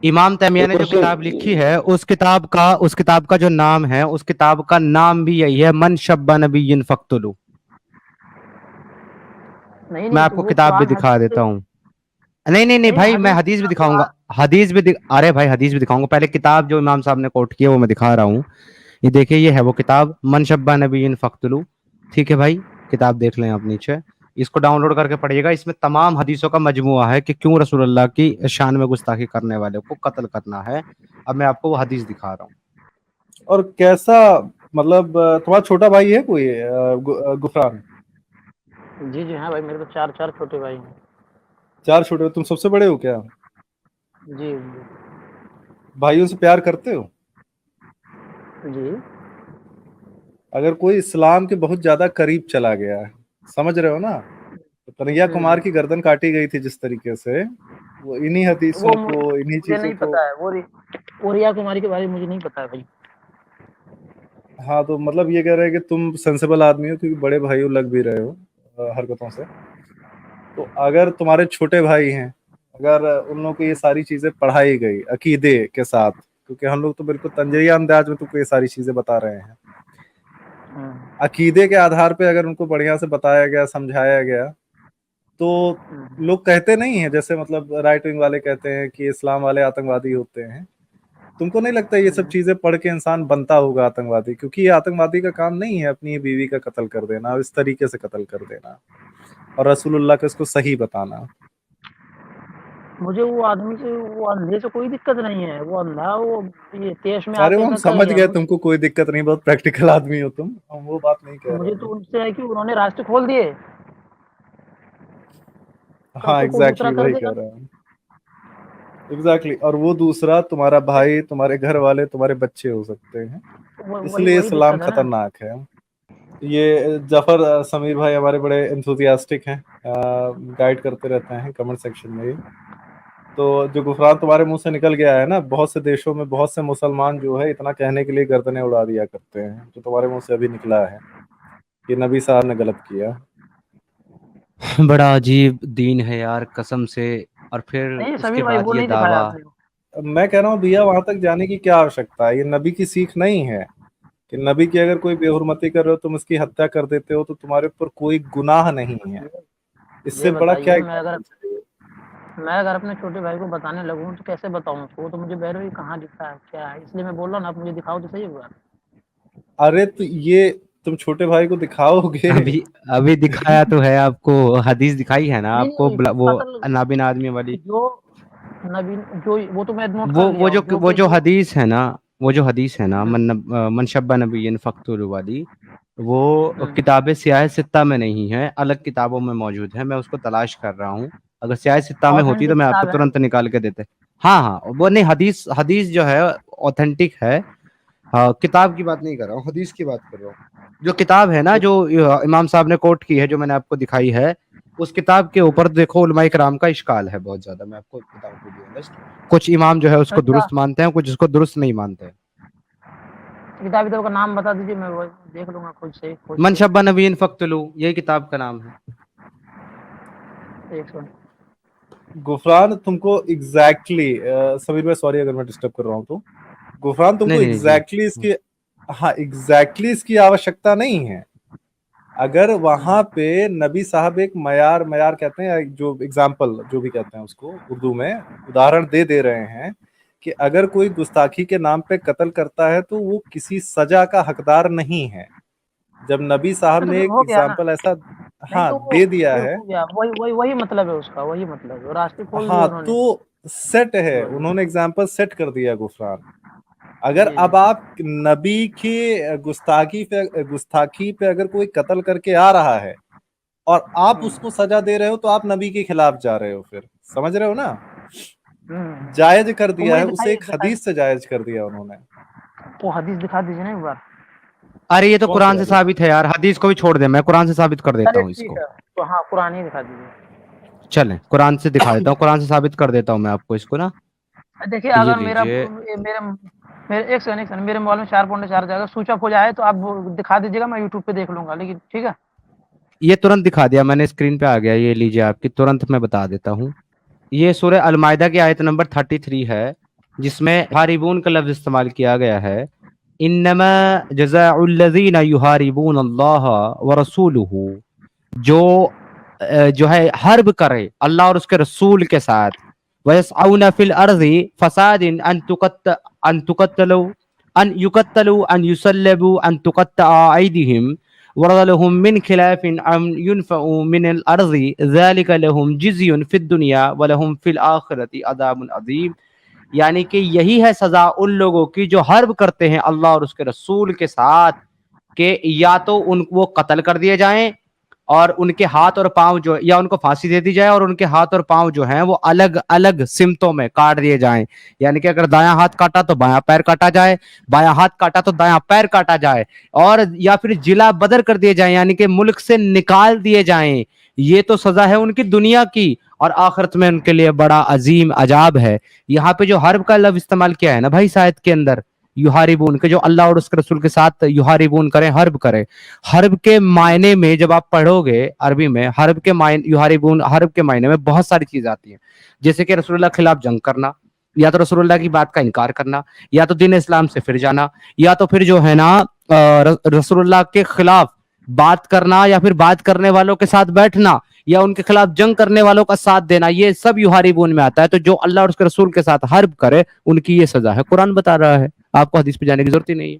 D: इमाम तैमिया ने जो किताब लिखी है उस किताब का जो नाम है, उस किताब का नाम भी यही है, मन शब्बा नबिय्यन फक्तुलू।
E: नहीं
D: मैं
E: नहीं, तो
D: आपको
E: वो
D: किताब भी
E: कुरान
D: दिखा
E: हदीस
D: देता
E: से।
D: हूँ। नहीं भाई, मैं
E: हदीस
D: हदीस भी
E: का
D: दिखाऊंगा, अरे भाई हदीस भी दिखाऊंगा। पहले किताब जो इमाम साहब ने कोट की है वो मैं दिखा रहा हूँ। ये देखिए, ये है वो किताब, मन शब्बा नबिय्यन फक्तुलू। ठीक है भाई, किताब देख लें आप नीचे, इसको डाउनलोड करके पढ़िएगा। इसमें तमाम हदीसों का मजमुआ है कि क्यों रसूलुल्लाह की शान में गुस्ताखी करने वाले को कत्ल करना है। अब मैं आपको वो हदीस दिखा रहा हूँ।
B: और कैसा, मतलब तुम्हारा छोटा भाई है कोई, गुफरान?
E: जी जी हाँ भाई, मेरे तो चार चार छोटे भाई हैं।
B: 4 छोटे हो, तुम सबसे बड़े हो क्या?
E: जी
B: भाइयों से प्यार करते हो?
E: जी।
B: अगर कोई इस्लाम के बहुत ज्यादा करीब चला गया है, समझ रहे हो ना, तो कन्हैया कुमार की गर्दन काटी गई थी जिस तरीके से, वो इन्हीं हदीसों
E: वो
B: को, इन्हीं
E: मुझे
B: चीजों
E: नहीं
B: को।
E: पता है, वो रिया कुमारी के बारे में मुझे नहीं पता है भाई।
B: हाँ तो मतलब ये कह रहे हैं कि तुम सेंसिबल आदमी हो क्योंकि बड़े भाई हो, लग भी रहे हो हरकतों से। तो अगर तुम्हारे छोटे भाई हैं, अगर उन लोगों को ये सारी चीजें पढ़ाई गई अकीदे के साथ, क्योंकि हम लोग तो बिल्कुल तंजरिया अंदाज में तुमको ये सारी चीजें बता रहे हैं, अकीदे के आधार पे अगर उनको बढ़िया से बताया गया, समझाया गया, तो लोग कहते नहीं है जैसे, मतलब राइट विंग वाले कहते हैं कि इस्लाम वाले आतंकवादी होते हैं। तुमको नहीं लगता ये सब चीजें पढ़ के इंसान बनता होगा आतंकवादी? क्योंकि ये आतंकवादी का काम नहीं है अपनी बीवी का कत्ल कर देना, इस तरीके से कत्ल कर देना, और रसूलुल्लाह को इसको सही बताना।
E: मुझे वो आदमी से, वो अंधे से कोई दिक्कत नहीं है, वो अंधा, वो ये देश में
B: अरे वो
E: आके
B: हम
E: क्या कर
B: समझ
E: गया
B: गए,
E: वो।
B: तुमको कोई दिक्कत नहीं, बहुत प्रैक्टिकल आदमी हो तुम, हम वो बात नहीं कह
E: मुझे
B: रहे
E: तो
B: हैं।
E: उनसे है कि उन्होंने रास्ते खोल दिए, कल
B: हाँ
E: को कोई दूसरा
B: एग्जैक्टली
E: कर
B: वही
E: देगा।
B: कह रहा हूँ, एग्जैक्टली। और वो दूसरा तुम्हारा भाई, तुम्हारे घर वाले, तुम्हारे बच्चे हो सकते हैं,
E: वही
B: इसलिए
E: वही
B: इस्लाम
E: दिक्कत है ना।
B: खतरनाक है। ये जफर समीर भाई हमारे बड़े एंथुसियास्टिक हैं, गाइड करते रहते हैं कमेंट सेक्शन में ही। तो जो गुफरान तुम्हारे मुंह से निकल गया है ना, बहुत से देशों में बहुत से मुसलमान जो है इतना कहने के लिए गर्दनें उड़ा दिया करते हैं, जो तुम्हारे मुंह से अभी निकला है कि नबी साहब ने गलत किया।
D: बड़ा अजीब दीन है यार कसम से। और फिर
E: नहीं
D: उसके
E: समीर भाई,
D: बाद
E: वो
D: ये
E: नहीं दिखाया
D: दावा।
E: आपने।
B: मैं कह रहा हूँ भैया, वहां तक जाने की क्या आवश्यकता है? ये नबी की सीख नहीं है कि नबी की अगर कोई बेहुरमती कर रहे हो, तुम उसकी हत्या कर देते हो तो तुम्हारे ऊपर कोई गुनाह नहीं है।
E: ये
B: इससे बड़ा क्या
E: बताइए,
B: एग्जाम्पल चाहिए?
E: मैं अगर अपने छोटे भाई को बताने लगूं तो कैसे बताऊं उसको? वो तो मुझे बहरौई कहाँ दिखता है क्या है, इसलिए मैं बोल रहा हूँ ना, आप मुझे दिखाओ तो सही होगा।
B: अरे तो ये तुम छोटे भाई को दिखाओगे?
D: अभी अभी दिखाया तो है आपको, हदीस दिखाई है ना
E: नहीं
D: आपको,
E: नहीं
D: वो
E: कत्ल
D: नाबिन आदमी वाली,
E: जो नबी जो वो तो मैं नोट कर लिया
D: वो
E: हूँ,
D: जो
E: कि जो
D: हदीस है ना, वो जो हदीस है ना,
E: हम्म,
D: मन शब्बा नबिय्यन फक्तुलू वाली, वो
E: हम्म,
D: किताब सियाह सित्ता में नहीं है, अलग किताबों में मौजूद है। मैं उसको तलाश कर रहा हूँ, अगर सियाह सित्ता में होती तो
E: ऑथेंटिक
D: मैं आपको
E: किताब है।
D: तुरंत निकाल के देते। हाँ हाँ, वो नहीं, हदीस हदीस जो है ऑथेंटिक है। हाँ, किताब की बात नहीं कर रहा हूँ, हदीस की बात कर रहा हूँ। जो किताब है ना, जो इमाम साहब ने कोट की है, जो मैंने आपको दिखाई है, उस किताब के ऊपर देखो उलमाए कराम का इश्काल है बहुत ज्यादा। मैं आपको बताऊं टू बी ऑनेस्ट, कुछ इमाम जो है उसको
E: अच्छा,
D: दुरुस्त मानते हैं, कुछ उसको दुरुस्त नहीं मानते हैं।
E: किताब का नाम बता दीजिए, मैं वो देख लूंगा खुद से खोज
D: मन
E: के।
D: शब्बा नबीन फक्तलू, यही किताब का नाम है।
E: एक सेकंड।
B: गुफरान तुमको एग्जैक्टली समीर भाई सॉरी अगर मैं डिस्टर्ब कर रहा हूँ तो, गुफरान
D: नहीं
B: तुमको
D: नहीं नहीं जी।
B: एग्जैक्टली इसकी, हाँ एग्जैक्टली इसकी आवश्यकता नहीं है। अगर वहां पे नबी साहब एक मयार मयार कहते हैं, जो एग्जाम्पल जो भी कहते हैं उसको उर्दू में, उदाहरण दे रहे हैं कि अगर कोई गुस्ताखी के नाम पे कत्ल करता है तो वो किसी सजा का हकदार नहीं है। जब नबी साहब
E: तो
B: ने
E: फिर
B: एक
E: हो गया ना।
B: एग्जाम्पल ऐसा
E: नहीं
B: हाँ
E: तो
B: दे दिया
E: वो
B: है,
E: हो गया, वही वही वही मतलब है उसका, वही मतलब है, रास्ते खोल दिए
B: हाँ
E: उन्होंने।
B: तो सेट है,
E: बस।
B: उन्होंने एग्जाम्पल सेट कर दिया गुफरान। अगर
E: जी
B: अब
E: जी।
B: आप नबी के गुस्ताखी पे अगर कोई कत्ल करके आ रहा है और आप उसको सजा दे रहे हो तो आप नबी के खिलाफ जा रहे हो, फिर समझ रहे हो ना? जायज कर
E: तो
B: दिया
E: वही
B: है उसे,
E: दिखाइए,
B: एक
E: दिखाइए।
B: हदीस से जायज कर दिया उन्होंने।
E: वो हदीस दिखा दीजिए ना एक बार।
D: अरे ये तो
B: कौन सी
D: कुरान से
B: हदीस?
D: साबित है यार, हदीस को भी छोड़ दे, मैं कुरान से साबित कर देता
E: चलिए
D: हूँ
E: ठीक
D: इसको।
E: है, तो हाँ कुरान ही दिखा दीजिए।
D: चलें, कुरान से दिखा देता हूँ, कुरान से साबित कर देता हूँ मैं आपको इसको ना।
E: देखिए
D: ये
E: अगर मेरा
D: लीजिए,
E: मेरे मेरे एक सेकंड मेरे मोबाइल में 4.4 जाएगा, स्विच ऑफ हो जाए तो आप वो दिखा दीजिएगा, मैं यूट्यूब पे देख लूंगा, लेकिन ठीक है।
D: ये तुरंत दिखा दिया मैंने, स्क्रीन पे आ गया, ये लीजिए आपकी, तुरंत मैं बता देता हूँ। ये सूरह अल माइदा की आयत नंबर 33 है, जिसमें हारिबून का लफ्ज इस्तेमाल किया गया है। इन्नमा जज़ाउल्लज़ीना युहारिबून अल्लाह व रसूलहू, जो जो है हर्ब करे अल्लाह और उसके रसूल के साथ, वयसअउना फिल अर्ज़ि फसादिन अन तुकत्तलू अन युकत्तलू अन युसल्लबू अन तुकत्तअ अयदीहिम वरलहुम मिन खिलाफिन अम युनफउ मिनल अर्ज़ि ज़ालिका लहुम जिज़युन फिद दुनिया व लहुम फिल आखिरति अज़ाबुन अज़ीम। यानी कि यही है सजा उन लोगों की जो हर्ब करते हैं अल्लाह और उसके रसूल के साथ, कि या तो उन वो कत्ल कर दिए जाएं और उनके हाथ और पांव जो, या उनको फांसी दे दी जाए और उनके हाथ और पांव जो हैं वो अलग अलग सिमतों में काट दिए जाएं। यानी कि अगर दायां हाथ काटा तो बायां पैर काटा जाए, बायां हाथ काटा तो दायां पैर काटा जाए, और या फिर जिला बदर कर दिए जाए, यानी कि मुल्क से निकाल दिए जाएं। ये तो सजा है उनकी दुनिया की, और आखिरत में उनके लिए बड़ा अजीम अजाब है। यहाँ पे जो हर्ब का लफ्ज इस्तेमाल किया है ना भाई शायद के अंदर, युहारिबून के, जो अल्लाह और उसके रसूल के साथ युहारिबून करें, हर्ब करें, हर्ब के मायने में जब आप पढ़ोगे अरबी में, हर्ब के मायने, युहारिबून हर्ब के मायने में बहुत सारी चीज आती हैं, जैसे कि रसूलुल्लाह के खिलाफ जंग करना, या तो रसूलुल्लाह की बात का इनकार करना, या तो दीन इस्लाम से फिर जाना, या तो फिर जो है ना रसूलुल्लाह के खिलाफ बात करना, या फिर बात करने वालों के साथ बैठना, या उनके खिलाफ जंग करने वालों का साथ देना, ये सब युहारिबून में आता है। तो जो अल्लाह और उसके रसूल के साथ हर्ब करे उनकी ये सजा है, कुरान बता रहा है, आपको हदीस पे जाने की जरूरत ही नहीं है।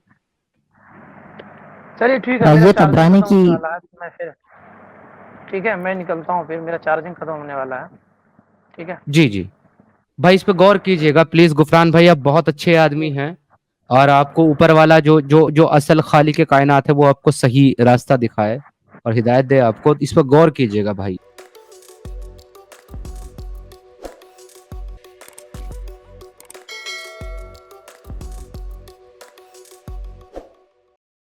E: चलिए ठीक है, मेरा
G: ये
E: चार्जिंग
G: तबरानी
E: खत्म
G: की
E: होने वाला है, तो मैं फिर ठीक है मैं निकलता हूँ, फिर मेरा चार्जिंग खत्म होने वाला है। ठीक है।
D: जी जी भाई, इस पे गौर कीजिएगा प्लीज। गुफरान भाई आप बहुत अच्छे आदमी हैं, और आपको ऊपर वाला जो जो जो असल खालिक कायनात है वो आपको सही रास्ता दिखाए और हिदायत दे आपको, इस पर गौर कीजिएगा भाई।